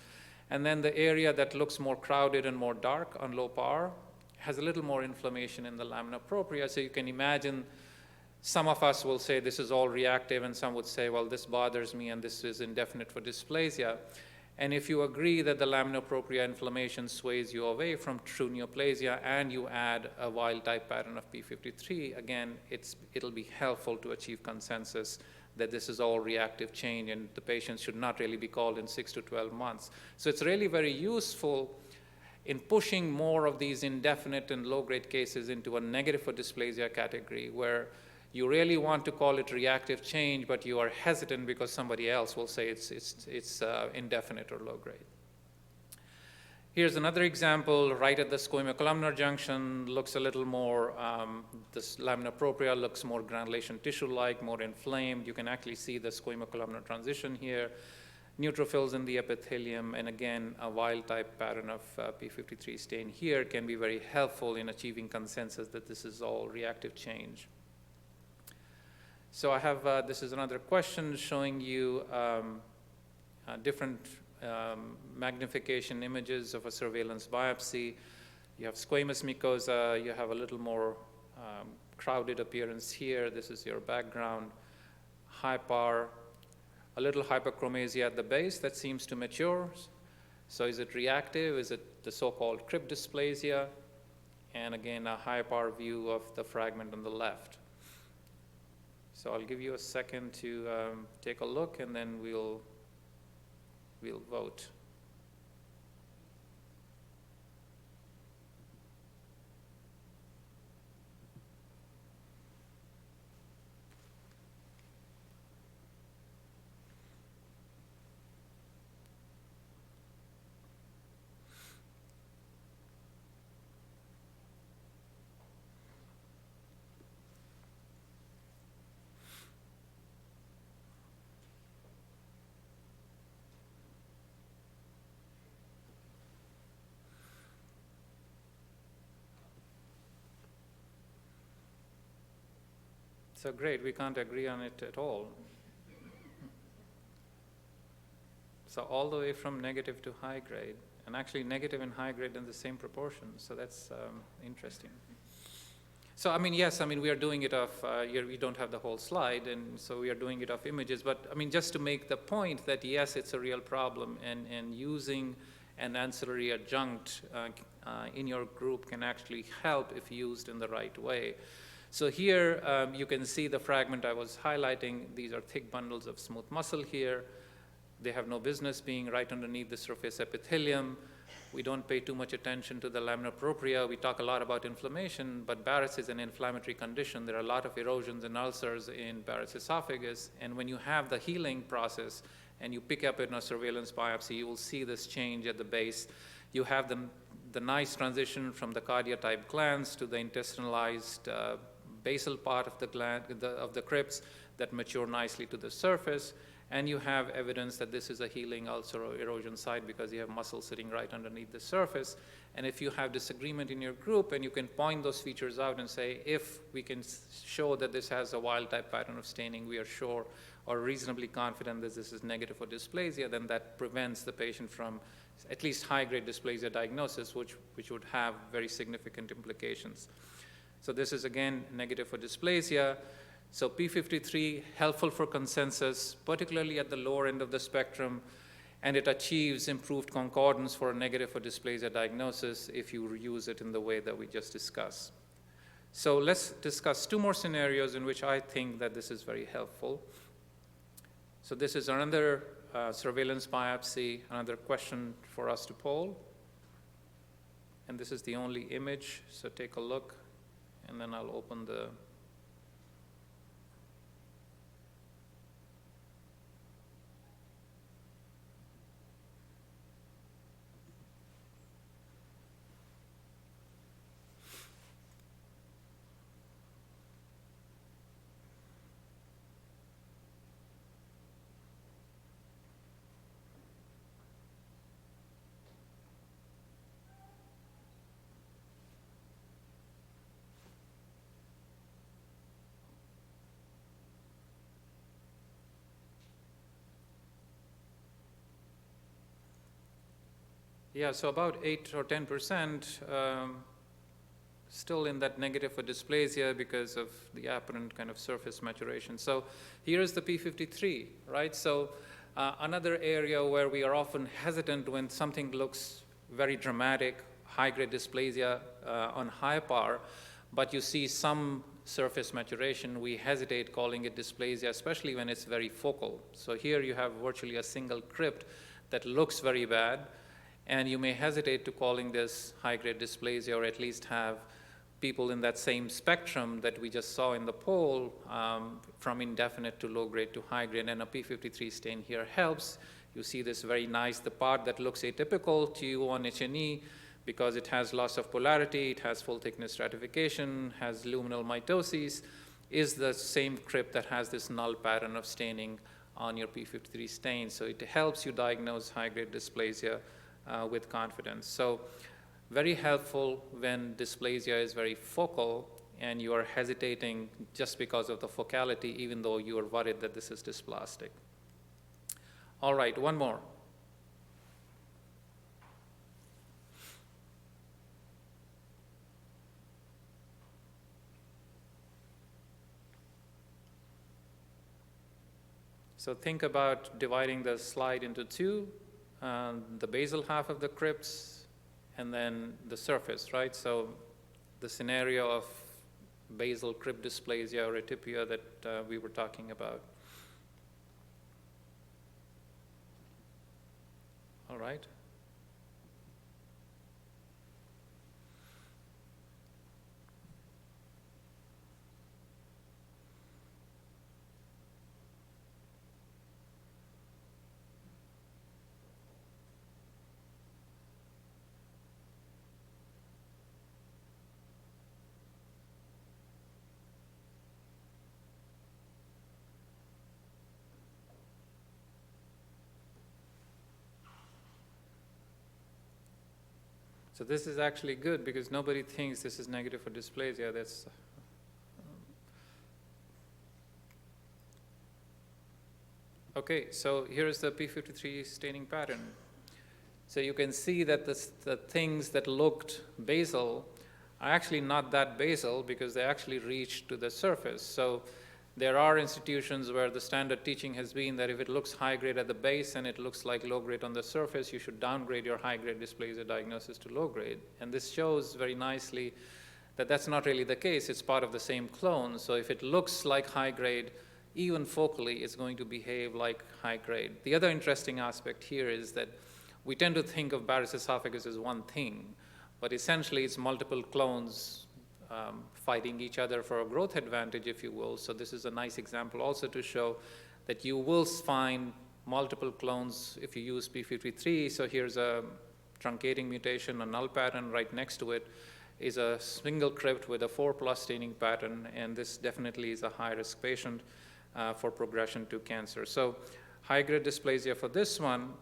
And then the area that looks more crowded and more dark on low power has a little more inflammation in the lamina propria. So you can imagine some of us will say this is all reactive, and some would say, well, this bothers me and this is indefinite for dysplasia. And if you agree that the lamina propria inflammation sways you away from true neoplasia and you add a wild type pattern of P53, again, it'll be helpful to achieve consensus that this is all reactive change and the patient should not really be called in 6 to 12 months. So it's really very useful in pushing more of these indefinite and low-grade cases into a negative for dysplasia category, where you really want to call it reactive change, but you are hesitant because somebody else will say it's indefinite or low-grade. Here's another example right at the squamocolumnar junction. Looks a little more, this lamina propria looks more granulation tissue-like, more inflamed. You can actually see the squamocolumnar transition here. Neutrophils in the epithelium, and again, a wild-type pattern of P53 stain here can be very helpful in achieving consensus that this is all reactive change. So I have, this is another question showing you different magnification images of a surveillance biopsy. You have squamous mucosa, you have a little more crowded appearance here. This is your background. High power, a little hyperchromasia at the base that seems to mature. So is it reactive? Is it the so-called crypt dysplasia? And again, a high power view of the fragment on the left. So I'll give you a second to take a look, and then we'll vote. So great, we can't agree on it at all. So all the way from negative to high grade, and actually negative and high grade in the same proportion. So that's interesting. So I mean, yes, I mean, we are doing it off, we don't have the whole slide, and so we are doing it off images. But I mean, just to make the point that yes, it's a real problem, and using an ancillary adjunct in your group can actually help if used in the right way. So here you can see the fragment I was highlighting. These are thick bundles of smooth muscle here. They have no business being right underneath the surface epithelium. We don't pay too much attention to the lamina propria. We talk a lot about inflammation, but Barrett's is an inflammatory condition. There are a lot of erosions and ulcers in Barrett's esophagus, and when you have the healing process and you pick up in a surveillance biopsy, you will see this change at the base. You have the nice transition from the cardia-type glands to the intestinalized basal part of the gland, of the crypts that mature nicely to the surface. And you have evidence that this is a healing ulcer or erosion site because you have muscle sitting right underneath the surface. And if you have disagreement in your group and you can point those features out and say, if we can show that this has a wild type pattern of staining, we are sure or reasonably confident that this is negative for dysplasia, then that prevents the patient from at least high-grade dysplasia diagnosis, which would have very significant implications. So this is, again, negative for dysplasia. So P53, helpful for consensus, particularly at the lower end of the spectrum, and it achieves improved concordance for a negative for dysplasia diagnosis if you use it in the way that we just discussed. So let's discuss two more scenarios in which I think that this is very helpful. So this is another surveillance biopsy, another question for us to poll. And this is the only image, so take a look, and then I'll open the Yeah, so about 8 or 10% still in that negative for dysplasia because of the apparent kind of surface maturation. So here is the P53, right? So another area where we are often hesitant when something looks very dramatic, high-grade dysplasia on high power, but you see some surface maturation, we hesitate calling it dysplasia, especially when it's very focal. So here you have virtually a single crypt that looks very bad, and you may hesitate to calling this high-grade dysplasia, or at least have people in that same spectrum that we just saw in the poll, from indefinite to low-grade to high-grade, and a P53 stain here helps. You see this very nice, the part that looks atypical to you on H&E, because it has loss of polarity, it has full thickness stratification, has luminal mitosis, is the same crypt that has this null pattern of staining on your P53 stain. So it helps you diagnose high-grade dysplasia with confidence. So very helpful when dysplasia is very focal and you are hesitating just because of the focality, even though you are worried that this is dysplastic. All right, one more. So think about dividing the slide into two, the basal half of the crypts and then the surface, right? So the scenario of basal crypt dysplasia or atypia that we were talking about. All right. So this is actually good because nobody thinks this is negative for dysplasia. That's okay. So here's the P53 staining pattern. So you can see that the things that looked basal are actually not that basal because they actually reach to the surface. So there are institutions where the standard teaching has been that if it looks high-grade at the base and it looks like low-grade on the surface, you should downgrade your high-grade dysplasia diagnosis to low-grade. And this shows very nicely that that's not really the case. It's part of the same clone. So if it looks like high-grade, even focally, it's going to behave like high-grade. The other interesting aspect here is that we tend to think of Barrett's esophagus as one thing, but essentially it's multiple clones fighting each other for a growth advantage, if you will. So this is a nice example also to show that you will find multiple clones if you use P53. So here's a truncating mutation, a null pattern. Right next to it is a single crypt with a 4+ staining pattern, and this definitely is a high-risk patient for progression to cancer. So high-grade dysplasia for this one.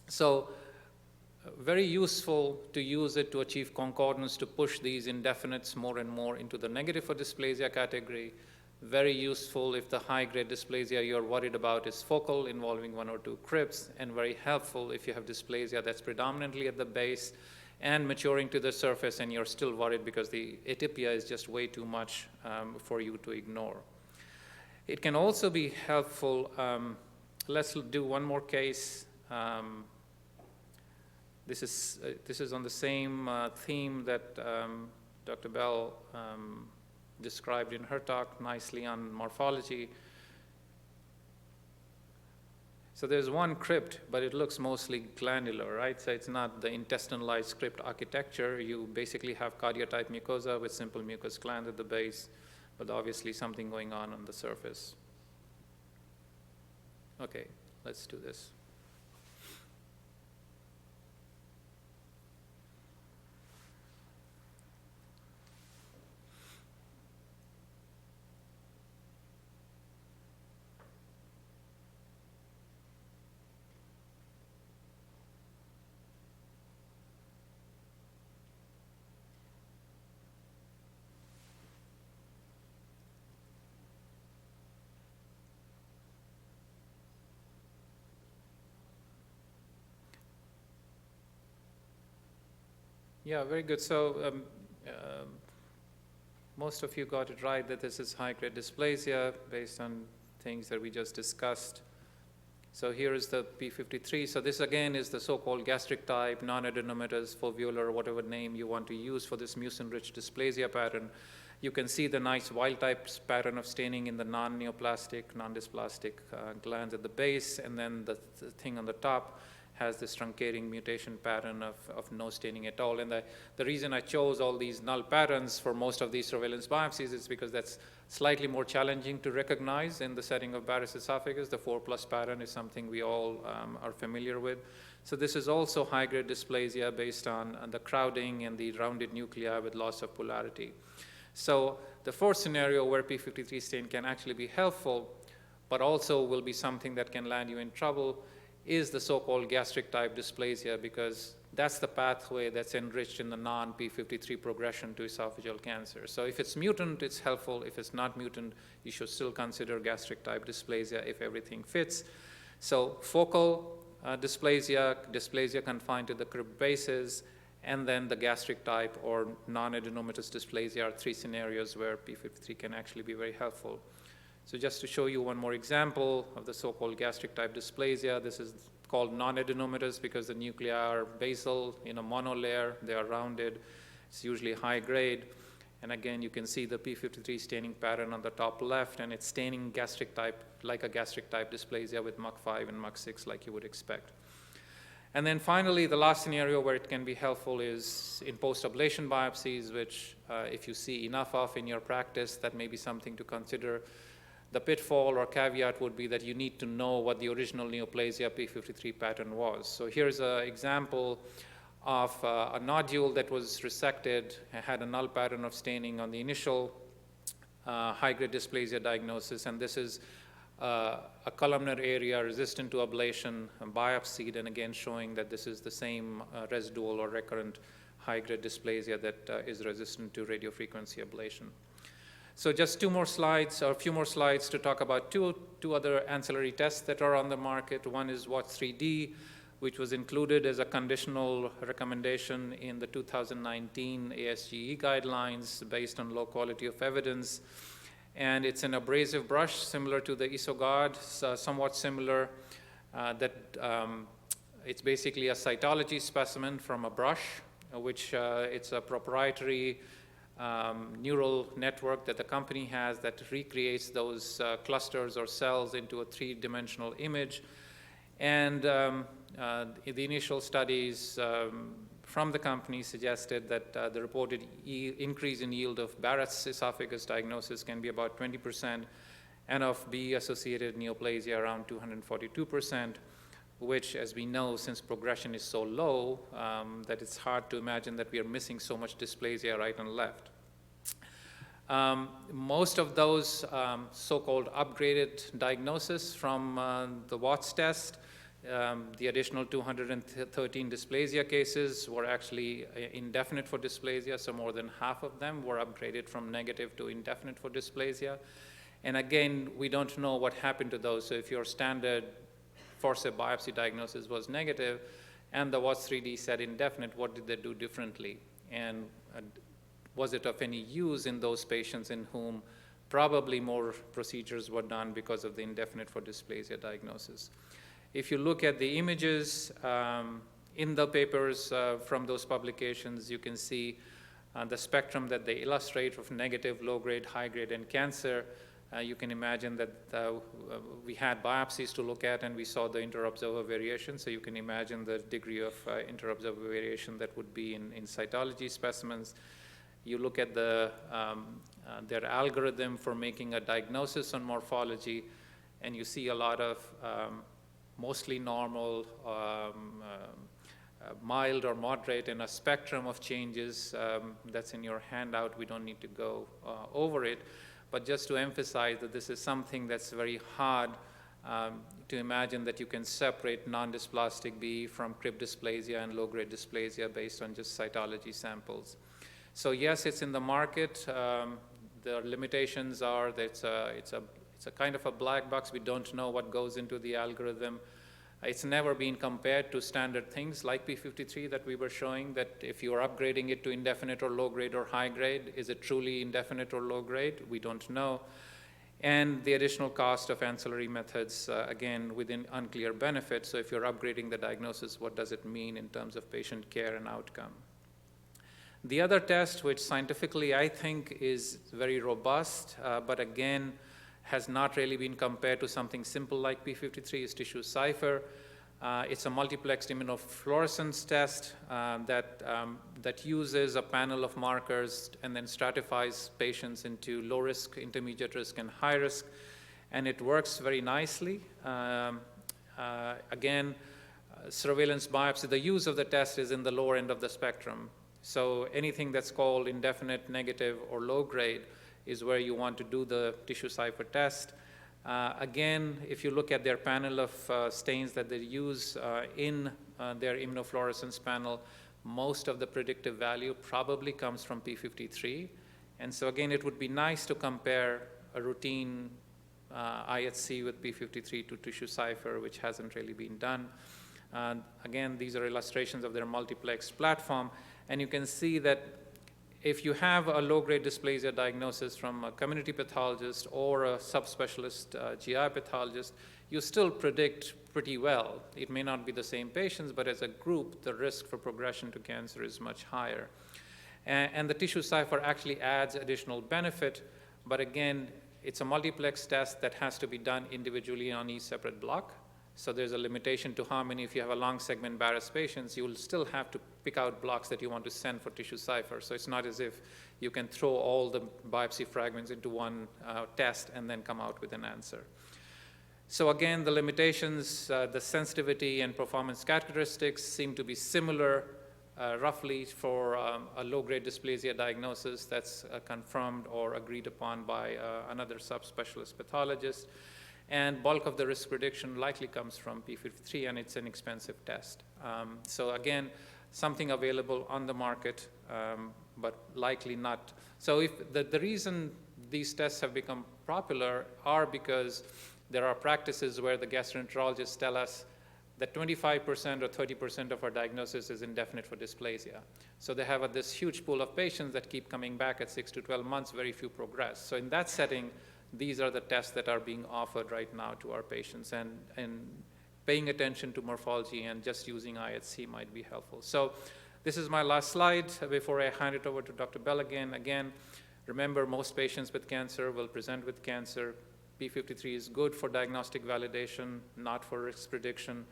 So very useful to use it to achieve concordance, to push these indefinites more and more into the negative for dysplasia category. Very useful if the high-grade dysplasia you're worried about is focal, involving 1 or 2 crypts, and very helpful if you have dysplasia that's predominantly at the base and maturing to the surface and you're still worried because the atypia is just way too much for you to ignore. It can also be helpful. Let's do one more case. This is on the same theme that Dr. Bell described in her talk nicely on morphology. So there's one crypt, but it looks mostly glandular, right? So it's not the intestinalized crypt architecture. You basically have cardiotype mucosa with simple mucous gland at the base, but obviously something going on the surface. Okay, let's do this. Yeah, very good. So most of you got it right that this is high-grade dysplasia based on things that we just discussed. So here is the P53. So this again is the so-called gastric type, non-adenomatous, foveolar, whatever name you want to use for this mucin-rich dysplasia pattern. You can see the nice wild-type pattern of staining in the non-neoplastic, non-dysplastic glands at the base, and then the thing on the top has this truncating mutation pattern of no staining at all. And the reason I chose all these null patterns for most of these surveillance biopsies is because that's slightly more challenging to recognize in the setting of Barrett's esophagus. The 4+ pattern is something we all are familiar with. So this is also high-grade dysplasia based on the crowding and the rounded nuclei with loss of polarity. So the fourth scenario where P53 stain can actually be helpful, but also will be something that can land you in trouble, is the so-called gastric type dysplasia, because that's the pathway that's enriched in the non-P53 progression to esophageal cancer. So if it's mutant, it's helpful. If it's not mutant, you should still consider gastric type dysplasia if everything fits. So focal dysplasia, dysplasia confined to the crib bases, and then the gastric type or non-adenomatous dysplasia are 3 scenarios where P53 can actually be very helpful. So just to show you one more example of the so-called gastric type dysplasia, this is called non-adenomatous because the nuclei are basal in a monolayer, they are rounded, it's usually high grade. And again, you can see the P53 staining pattern on the top left, and it's staining gastric type, like a gastric type dysplasia with MUC5 and MUC6 like you would expect. And then finally, the last scenario where it can be helpful is in post-ablation biopsies, which if you see enough of in your practice, that may be something to consider. The pitfall or caveat would be that you need to know what the original neoplasia P53 pattern was. So here's an example of a nodule that was resected, had a null pattern of staining on the initial high-grade dysplasia diagnosis, and this is a columnar area resistant to ablation, biopsied, and again showing that this is the same residual or recurrent high-grade dysplasia that is resistant to radiofrequency ablation. So just 2 more slides, or a few more slides to talk about two other ancillary tests that are on the market. One is Watts3D, which was included as a conditional recommendation in the 2019 ASGE guidelines based on low quality of evidence. And it's an abrasive brush similar to the EsoGuard, somewhat similar, it's basically a cytology specimen from a brush, which it's a proprietary neural network that the company has that recreates those clusters or cells into a 3-dimensional image. And the initial studies from the company suggested that the reported increase in yield of Barrett's esophagus diagnosis can be about 20%, and of B-associated neoplasia around 242%, which, as we know, since progression is so low, that it's hard to imagine that we are missing so much dysplasia right and left. Most of those so-called upgraded diagnoses from the Watts test, the additional 213 dysplasia cases were actually indefinite for dysplasia, so more than half of them were upgraded from negative to indefinite for dysplasia. And again, we don't know what happened to those. So if your standard forceps biopsy diagnosis was negative and the Watts3D said indefinite, what did they do differently? And was it of any use in those patients in whom probably more procedures were done because of the indefinite for dysplasia diagnosis? If you look at the images in the papers from those publications, you can see the spectrum that they illustrate of negative, low-grade, high-grade, and cancer. You can imagine that we had biopsies to look at, and we saw the inter-observer variation. So you can imagine the degree of inter-observer variation that would be in cytology specimens. You look at their algorithm for making a diagnosis on morphology, and you see a lot of mostly normal, mild or moderate, and a spectrum of changes that's in your handout. We don't need to go over it. But just to emphasize that this is something that's very hard to imagine that you can separate non-dysplastic B from crib dysplasia and low-grade dysplasia based on just cytology samples. So yes, it's in the market. The limitations are that it's a kind of a black box. We don't know what goes into the algorithm. It's never been compared to standard things like P53 that we were showing, that if you are upgrading it to indefinite or low grade or high grade, is it truly indefinite or low grade? We don't know. And the additional cost of ancillary methods, again, within unclear benefit. So if you're upgrading the diagnosis, what does it mean in terms of patient care and outcome? The other test, which scientifically I think is very robust, but again, has not really been compared to something simple like P53, is TissueCypher. It's a multiplexed immunofluorescence test that uses a panel of markers and then stratifies patients into low risk, intermediate risk, and high risk. And it works very nicely. Again, surveillance biopsy, the use of the test is in the lower end of the spectrum. So anything that's called indefinite, negative, or low grade is where you want to do the TissueCypher test. Again, if you look at their panel of stains that they use in their immunofluorescence panel, most of the predictive value probably comes from P53. And so again, it would be nice to compare a routine IHC with P53 to TissueCypher, which hasn't really been done. Again, these are illustrations of their multiplex platform. And you can see that if you have a low-grade dysplasia diagnosis from a community pathologist or a subspecialist GI pathologist, you still predict pretty well. It may not be the same patients, but as a group, the risk for progression to cancer is much higher. And the TissueCypher actually adds additional benefit, but again, it's a multiplex test that has to be done individually on each separate block. So there's a limitation to how many, if you have a long segment Barrett's patients, you will still have to pick out blocks that you want to send for TissueCypher. So it's not as if you can throw all the biopsy fragments into one test and then come out with an answer. So again, the limitations, the sensitivity and performance characteristics seem to be similar roughly for a low-grade dysplasia diagnosis that's confirmed or agreed upon by another subspecialist pathologist. And bulk of the risk prediction likely comes from P53, and it's an expensive test. So again, something available on the market, but likely not. So if the reason these tests have become popular are because there are practices where the gastroenterologists tell us that 25% or 30% of our diagnosis is indefinite for dysplasia. So they have this huge pool of patients that keep coming back at 6 to 12 months, very few progress. So in that setting, these are the tests that are being offered right now to our patients, and paying attention to morphology and just using IHC might be helpful. So this is my last slide before I hand it over to Dr. Bell again. Again, remember, most patients with cancer will present with cancer. P53 is good for diagnostic validation, not for risk prediction.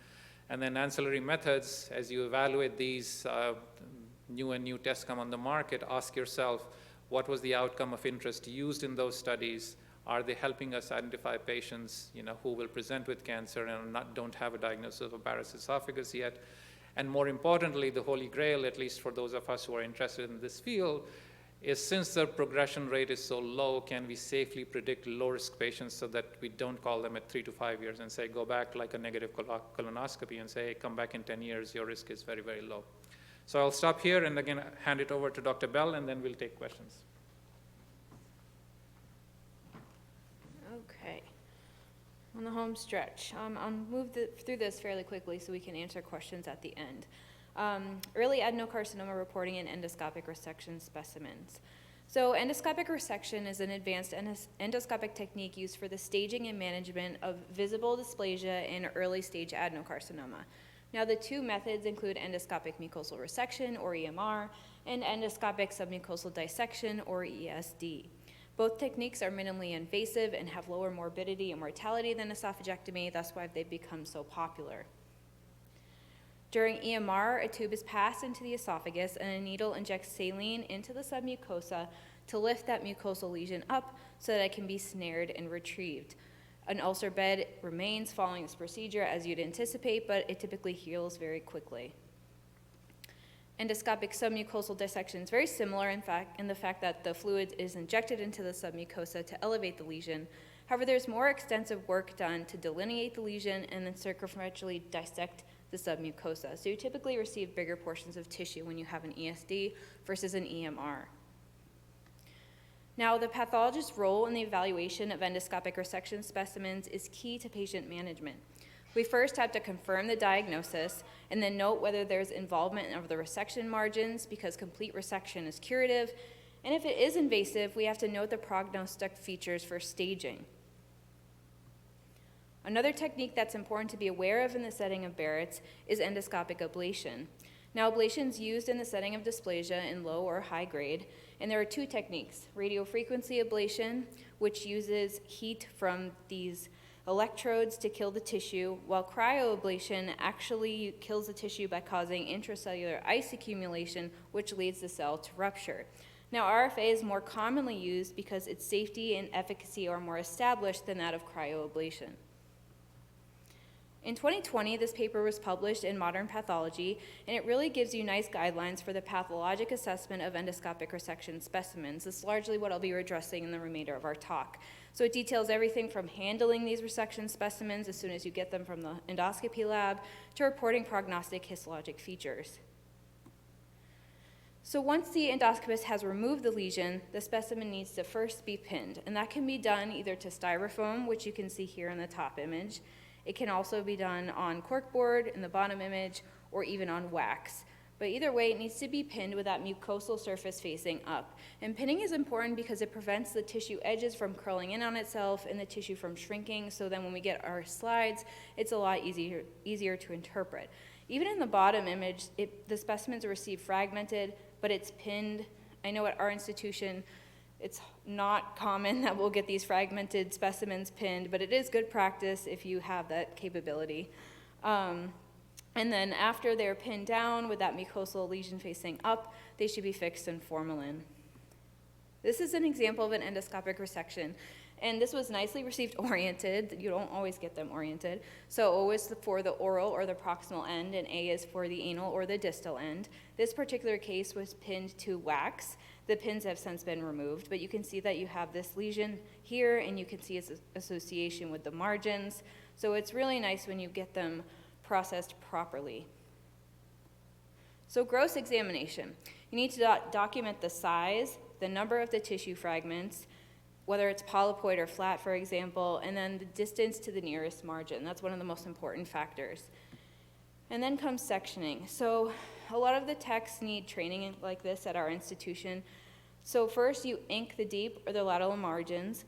And then ancillary methods, as you evaluate these new tests come on the market, ask yourself, what was the outcome of interest used in those studies? Are they helping us identify patients, who will present with cancer and don't have a diagnosis of Barrett's esophagus yet? And more importantly, the holy grail, at least for those of us who are interested in this field, is since the progression rate is so low, can we safely predict low-risk patients so that we don't call them at 3 to 5 years and say, go back like a negative colonoscopy and say, hey, come back in 10 years, your risk is very, very low. So I'll stop here and again hand it over to Dr. Bell, and then we'll take questions. Okay. On the home stretch, I'll move through this fairly quickly so we can answer questions at the end. Early adenocarcinoma reporting in endoscopic resection specimens. So endoscopic resection is an advanced endoscopic technique used for the staging and management of visible dysplasia in early stage adenocarcinoma. Now, the two methods include endoscopic mucosal resection, or EMR, and endoscopic submucosal dissection, or ESD. Both techniques are minimally invasive and have lower morbidity and mortality than esophagectomy, that's why they've become so popular. During EMR, a tube is passed into the esophagus and a needle injects saline into the submucosa to lift that mucosal lesion up so that it can be snared and retrieved. An ulcer bed remains following this procedure as you'd anticipate, but it typically heals very quickly. Endoscopic submucosal dissection is very similar in the fact that the fluid is injected into the submucosa to elevate the lesion. However, there's more extensive work done to delineate the lesion and then circumferentially dissect the submucosa. So you typically receive bigger portions of tissue when you have an ESD versus an EMR. Now, the pathologist's role in the evaluation of endoscopic resection specimens is key to patient management. We first have to confirm the diagnosis and then note whether there's involvement of the resection margins because complete resection is curative. And if it is invasive, we have to note the prognostic features for staging. Another technique that's important to be aware of in the setting of Barrett's is endoscopic ablation. Now, ablation is used in the setting of dysplasia in low or high grade, and there are two techniques: radiofrequency ablation, which uses heat from these electrodes to kill the tissue, while cryoablation actually kills the tissue by causing intracellular ice accumulation, which leads the cell to rupture. Now, RFA is more commonly used because its safety and efficacy are more established than that of cryoablation. In 2020, this paper was published in Modern Pathology, and it really gives you nice guidelines for the pathologic assessment of endoscopic resection specimens. This is largely what I'll be addressing in the remainder of our talk. So it details everything from handling these resection specimens as soon as you get them from the endoscopy lab to reporting prognostic histologic features. So once the endoscopist has removed the lesion, the specimen needs to first be pinned, and that can be done either to styrofoam, which you can see here in the top image. It can also be done on corkboard in the bottom image, or even on wax. But either way, it needs to be pinned with that mucosal surface facing up. And pinning is important because it prevents the tissue edges from curling in on itself and the tissue from shrinking, so then when we get our slides, it's a lot easier to interpret. Even in the bottom image, the specimens are received fragmented, but it's pinned. I know at our institution, it's not common that we'll get these fragmented specimens pinned, but it is good practice if you have that capability. And then after they're pinned down with that mucosal lesion facing up, they should be fixed in formalin. This is an example of an endoscopic resection, and this was nicely received oriented. You don't always get them oriented. So O is for the oral or the proximal end, and A is for the anal or the distal end. This particular case was pinned to wax. The pins have since been removed, but you can see that you have this lesion here, and you can see its association with the margins. So it's really nice when you get them processed properly. So gross examination. You need to document the size, the number of the tissue fragments, whether it's polypoid or flat, for example, and then the distance to the nearest margin. That's one of the most important factors. And then comes sectioning. So a lot of the techs need training like this at our institution. So first you ink the deep or the lateral margins,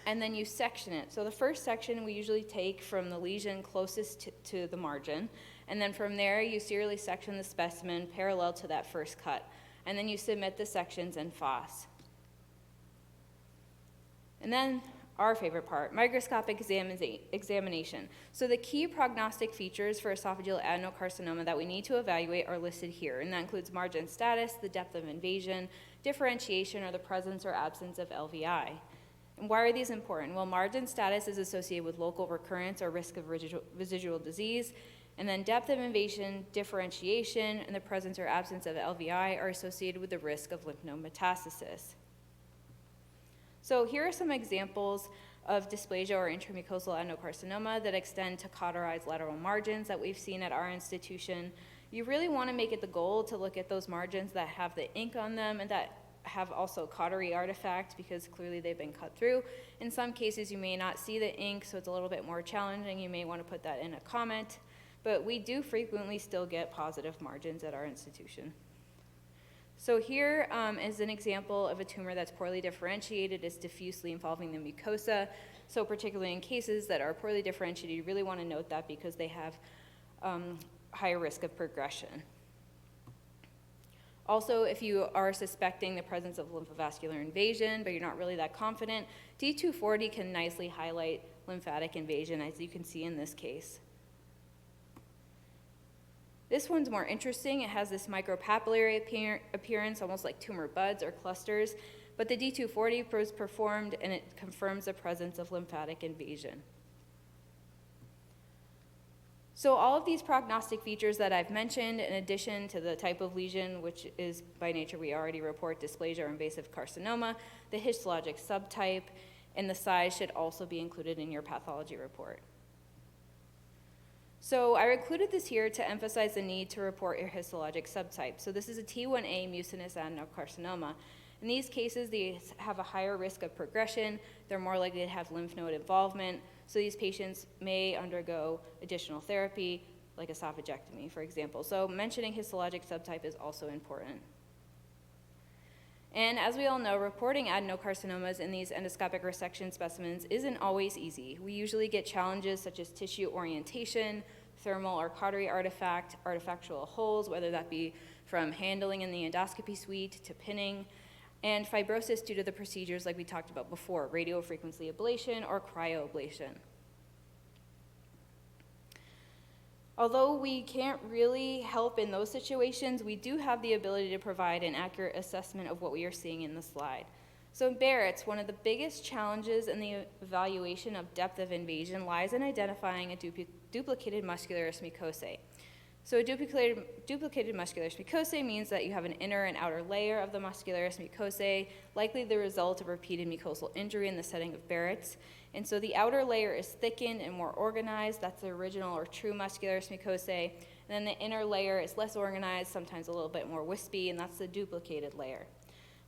and then you section it. So the first section we usually take from the lesion closest to the margin, and then from there you serially section the specimen parallel to that first cut, and then you submit the sections in FOSS. And then our favorite part, microscopic examination. So the key prognostic features for esophageal adenocarcinoma that we need to evaluate are listed here, and that includes margin status, the depth of invasion, differentiation, or the presence or absence of LVI. And why are these important? Well, margin status is associated with local recurrence or risk of residual disease, and then depth of invasion, differentiation, and the presence or absence of LVI are associated with the risk of lymph node metastasis. So here are some examples of dysplasia or intramucosal adenocarcinoma that extend to cauterized lateral margins that we've seen at our institution. You really want to make it the goal to look at those margins that have the ink on them and that have also cautery artifact, because clearly they've been cut through. In some cases you may not see the ink, so it's a little bit more challenging. You may want to put that in a comment, but we do frequently still get positive margins at our institution. So here is an example of a tumor that's poorly differentiated. It's diffusely involving the mucosa. So particularly in cases that are poorly differentiated, you really want to note that because they have higher risk of progression. Also, if you are suspecting the presence of lymphovascular invasion, but you're not really that confident, D240 can nicely highlight lymphatic invasion, as you can see in this case. This one's more interesting. It has this micropapillary appearance, almost like tumor buds or clusters, but the D240 was performed and it confirms the presence of lymphatic invasion. So all of these prognostic features that I've mentioned, in addition to the type of lesion, which is by nature we already report dysplasia or invasive carcinoma, the histologic subtype, and the size should also be included in your pathology report. So I included this here to emphasize the need to report your histologic subtype. So this is a T1A mucinous adenocarcinoma. In these cases, they have a higher risk of progression. They're more likely to have lymph node involvement. So these patients may undergo additional therapy, like esophagectomy, for example. So mentioning histologic subtype is also important. And as we all know, reporting adenocarcinomas in these endoscopic resection specimens isn't always easy. We usually get challenges such as tissue orientation, thermal or cautery artifact, artifactual holes, whether that be from handling in the endoscopy suite to pinning, and fibrosis due to the procedures like we talked about before, radiofrequency ablation or cryoablation. Although we can't really help in those situations, we do have the ability to provide an accurate assessment of what we are seeing in the slide. So in Barrett's, one of the biggest challenges in the evaluation of depth of invasion lies in identifying a duplicated muscularis mucosae. So a duplicated muscularis mucosae means that you have an inner and outer layer of the muscularis mucosae, likely the result of repeated mucosal injury in the setting of Barrett's. And so the outer layer is thickened and more organized. That's the original or true muscularis mucosae. And then the inner layer is less organized, sometimes a little bit more wispy, and that's the duplicated layer.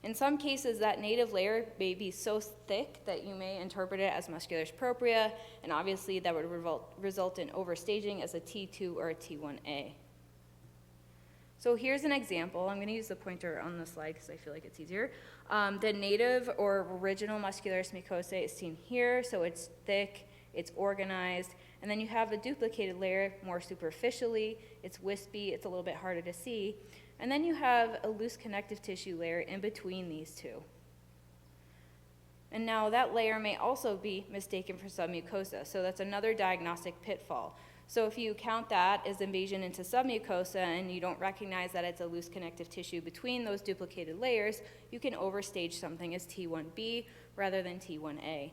In some cases, that native layer may be so thick that you may interpret it as muscularis propria, and obviously that would result in overstaging as a T2 or a T1A. So here's an example. I'm going to use the pointer on the slide because I feel like it's easier. The native or original muscularis mucosae is seen here, so it's thick, it's organized, and then you have a duplicated layer more superficially, it's wispy, it's a little bit harder to see, and then you have a loose connective tissue layer in between these two. And now that layer may also be mistaken for submucosa, so that's another diagnostic pitfall. So if you count that as invasion into submucosa and you don't recognize that it's a loose connective tissue between those duplicated layers, you can overstage something as T1B rather than T1A.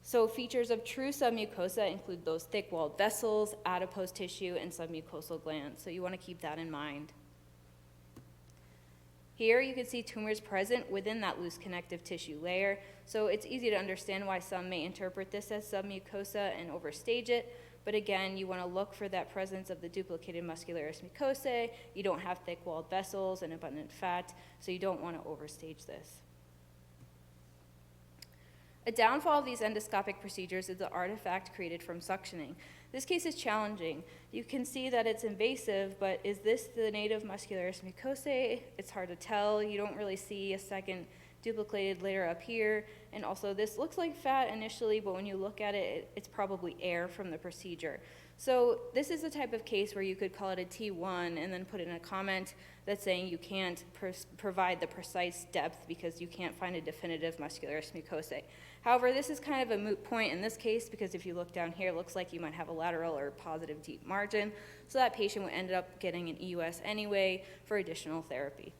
So features of true submucosa include those thick-walled vessels, adipose tissue, and submucosal glands. So you want to keep that in mind. Here you can see tumors present within that loose connective tissue layer. So it's easy to understand why some may interpret this as submucosa and overstage it. But again, you want to look for that presence of the duplicated muscularis mucosae. You don't have thick-walled vessels and abundant fat, so you don't want to overstage this. A downfall of these endoscopic procedures is the artifact created from suctioning. This case is challenging. You can see that it's invasive, but is this the native muscularis mucosae? It's hard to tell. You don't really see a second duplicated layer up here, and also this looks like fat initially, but when you look at it, it's probably air from the procedure. So this is the type of case where you could call it a T1 and then put in a comment that's saying you can't provide the precise depth because you can't find a definitive muscularis mucosae. However, this is kind of a moot point in this case because if you look down here, it looks like you might have a lateral or positive deep margin, so that patient would end up getting an EUS anyway for additional therapy.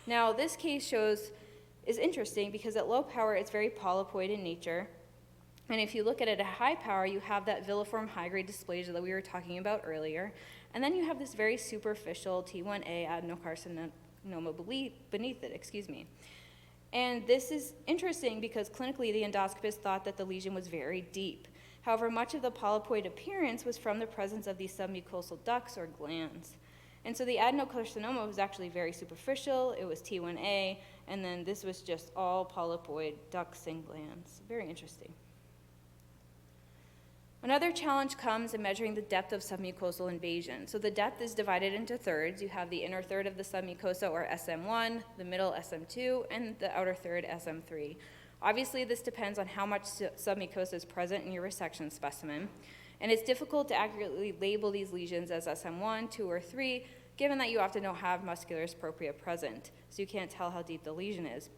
Now, this case is interesting because at low power, it's very polypoid in nature. And if you look at it at high power, you have that villiform high-grade dysplasia that we were talking about earlier. And then you have this very superficial T1A adenocarcinoma beneath it, And this is interesting because clinically the endoscopist thought that the lesion was very deep. However, much of the polypoid appearance was from the presence of these submucosal ducts or glands. And so the adenocarcinoma was actually very superficial, it was T1A, and then this was just all polypoid ducts and glands. Very interesting. Another challenge comes in measuring the depth of submucosal invasion. So the depth is divided into thirds. You have the inner third of the submucosa, or SM1, the middle SM2, and the outer third SM3. Obviously, this depends on how much submucosa is present in your resection specimen. And it's difficult to accurately label these lesions as SM1, 2, or 3, given that you often don't have muscularis propria present, so you can't tell how deep the lesion is.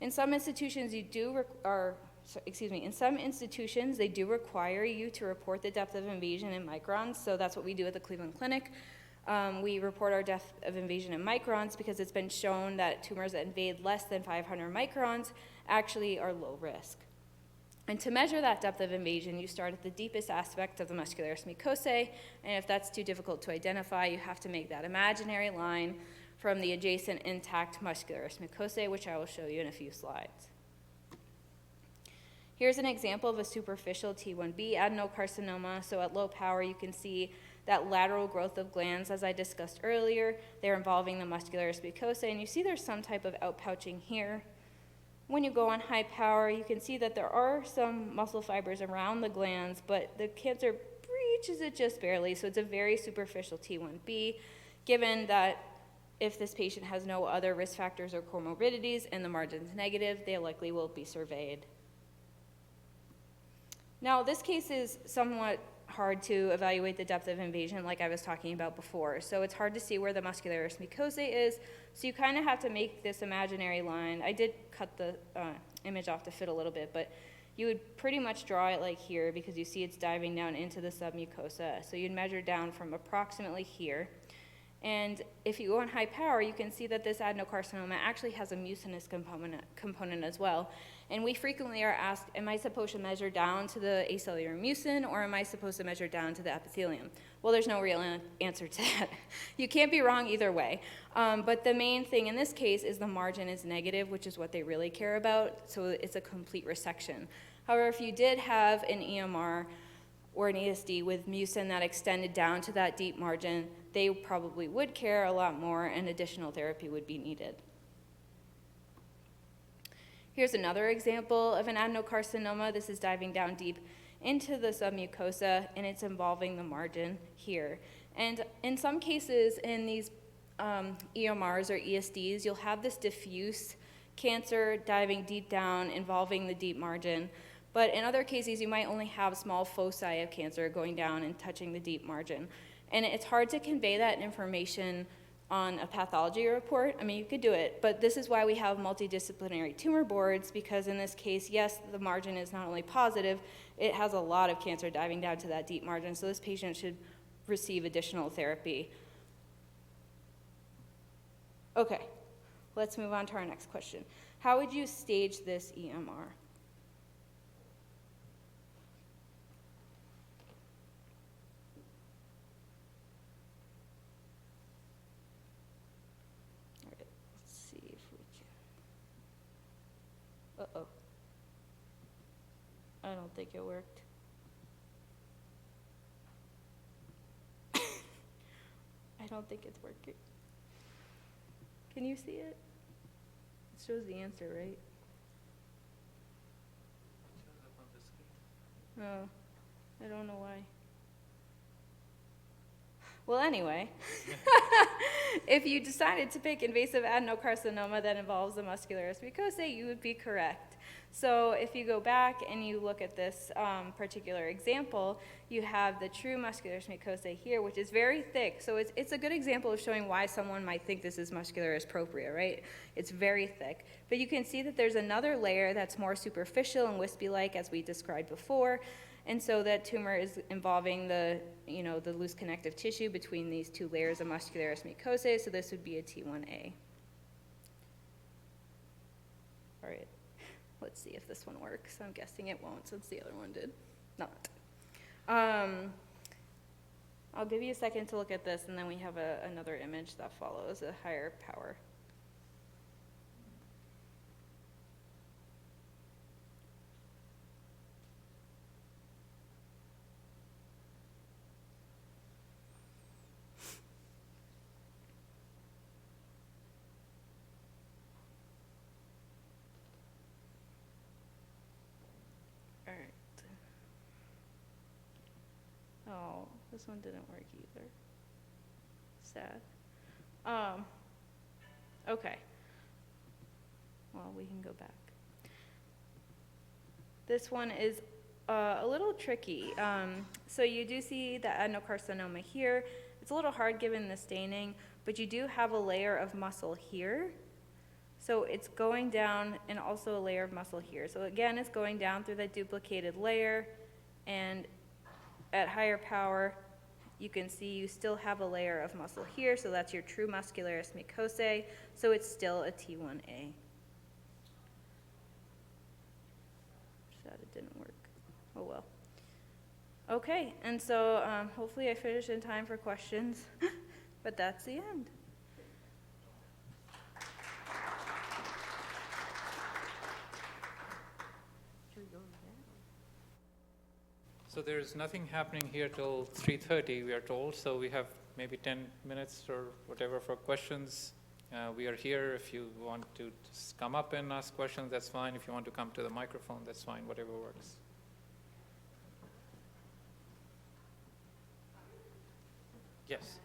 In some institutions, they do require you to report the depth of invasion in microns, so that's what we do at the Cleveland Clinic. We report our depth of invasion in microns because it's been shown that tumors that invade less than 500 microns actually are low risk. And to measure that depth of invasion, you start at the deepest aspect of the muscularis mucosae, and if that's too difficult to identify, you have to make that imaginary line from the adjacent intact muscularis mucosae, which I will show you in a few slides. Here's an example of a superficial T1B adenocarcinoma. So at low power, you can see that lateral growth of glands, as I discussed earlier. They're involving the muscularis mucosae, and you see there's some type of outpouching here. When you go on high power, you can see that there are some muscle fibers around the glands, but the cancer breaches it just barely, so it's a very superficial T1B, given that if this patient has no other risk factors or comorbidities and the margin's negative, they likely will be surveyed. Now, this case is somewhat hard to evaluate the depth of invasion like I was talking about before. So it's hard to see where the muscularis mucosae is. So you kind of have to make this imaginary line. I did cut the image off to fit a little bit, but you would pretty much draw it like here because you see it's diving down into the submucosa. So you'd measure down from approximately here. And if you go on high power, you can see that this adenocarcinoma actually has a mucinous component as well. And we frequently are asked, am I supposed to measure down to the acellular mucin, or am I supposed to measure down to the epithelium? Well, there's no real answer to that. You can't be wrong either way. But the main thing in this case is the margin is negative, which is what they really care about, so it's a complete resection. However, if you did have an EMR or an ESD with mucin that extended down to that deep margin, they probably would care a lot more and additional therapy would be needed. Here's another example of an adenocarcinoma. This is diving down deep into the submucosa, and it's involving the margin here. And in some cases in these EMRs or ESDs, you'll have this diffuse cancer diving deep down, involving the deep margin. But in other cases, you might only have small foci of cancer going down and touching the deep margin. And it's hard to convey that information on a pathology report. I mean, you could do it, but this is why we have multidisciplinary tumor boards, because in this case, yes, the margin is not only positive, it has a lot of cancer diving down to that deep margin, so this patient should receive additional therapy. Okay, let's move on to our next question. How would you stage this EMR? Uh-oh. I don't think it worked. I don't think it's working. Can you see it? It shows the answer, right? It shows up on the screen. Oh, I don't know why. Well, anyway, if you decided to pick invasive adenocarcinoma that involves the muscularis mucosae, you would be correct. So if you go back and you look at this particular example, you have the true muscularis mucosae here, which is very thick. So it's a good example of showing why someone might think this is muscularis propria, right? It's very thick. But you can see that there's another layer that's more superficial and wispy-like, as we described before. And so that tumor is involving the loose connective tissue between these two layers of muscularis mucosae, so this would be a T1A. All right, let's see if this one works. I'm guessing it won't since the other one did not. I'll give you a second to look at this, and then we have another image that follows, a higher power. Oh, this one didn't work either. Sad. Okay. Well, we can go back. This one is a little tricky. So you do see the adenocarcinoma here. It's a little hard given the staining, but you do have a layer of muscle here. So it's going down, and also a layer of muscle here. So again, it's going down through that duplicated layer, and at higher power, you can see you still have a layer of muscle here, so that's your true muscularis mucosae, so it's still a T1A. Sad it didn't work. Oh well. Okay, and so hopefully I finished in time for questions, but that's the end. So there's nothing happening here till 3:30, we are told, so we have maybe 10 minutes or whatever for questions. We are here. If you want to just come up and ask questions, that's fine. If you want to come to the microphone, that's fine, whatever works. Yes.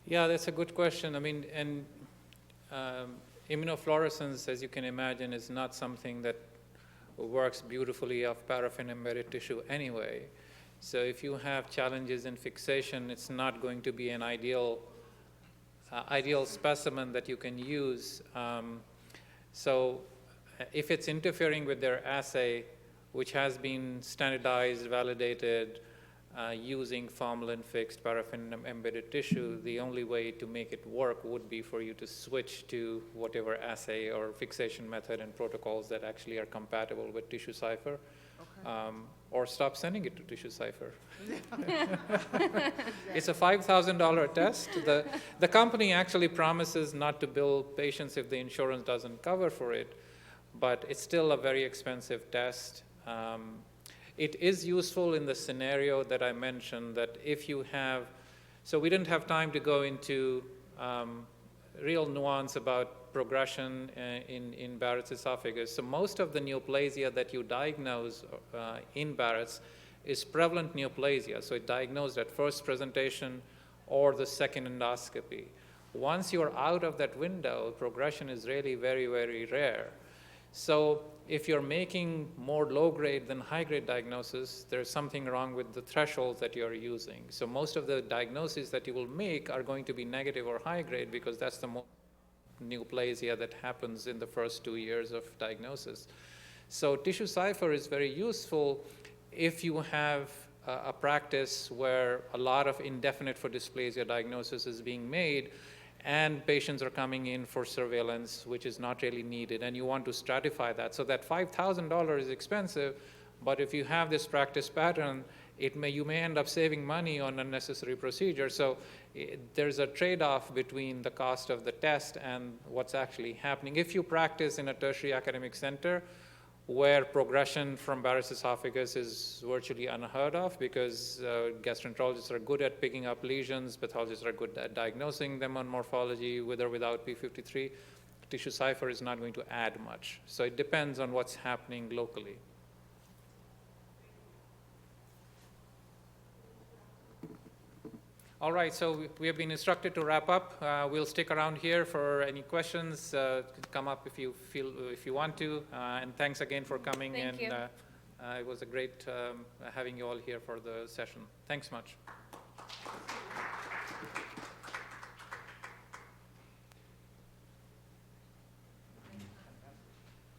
Yeah, that's a good question. I mean, and immunofluorescence, as you can imagine, is not something that works beautifully off paraffin-embedded tissue anyway. So if you have challenges in fixation, it's not going to be an ideal specimen that you can use. So if it's interfering with their assay, which has been standardized, validated, using formalin-fixed paraffin-embedded tissue, the only way to make it work would be for you to switch to whatever assay or fixation method and protocols that actually are compatible with TissueCypher, or stop sending it to TissueCypher. It's a $5,000 test. The company actually promises not to bill patients if the insurance doesn't cover for it, but it's still a very expensive test. It is useful in the scenario that I mentioned, that if you have, so we didn't have time to go into real nuance about progression in Barrett's esophagus. So most of the neoplasia that you diagnose in Barrett's is prevalent neoplasia. So it's diagnosed at first presentation or the second endoscopy. Once you're out of that window, progression is really very, very rare. So if you're making more low-grade than high-grade diagnosis, there's something wrong with the thresholds that you're using. So most of the diagnoses that you will make are going to be negative or high-grade because that's the neoplasia that happens in the first 2 years of diagnosis. So TissueCypher is very useful if you have a practice where a lot of indefinite for dysplasia diagnosis is being made, and patients are coming in for surveillance, which is not really needed, and you want to stratify that. So that $5,000 is expensive, but if you have this practice pattern, you may end up saving money on unnecessary procedures. So there's a trade-off between the cost of the test and what's actually happening. If you practice in a tertiary academic center, where progression from Barrett's esophagus is virtually unheard of because gastroenterologists are good at picking up lesions, pathologists are good at diagnosing them on morphology with or without P53, TissueCypher is not going to add much. So it depends on what's happening locally. All right, so we have been instructed to wrap up. We'll stick around here for any questions. Come up if you want to. And thanks again for coming. Thank you. It was a great having you all here for the session. Thanks much.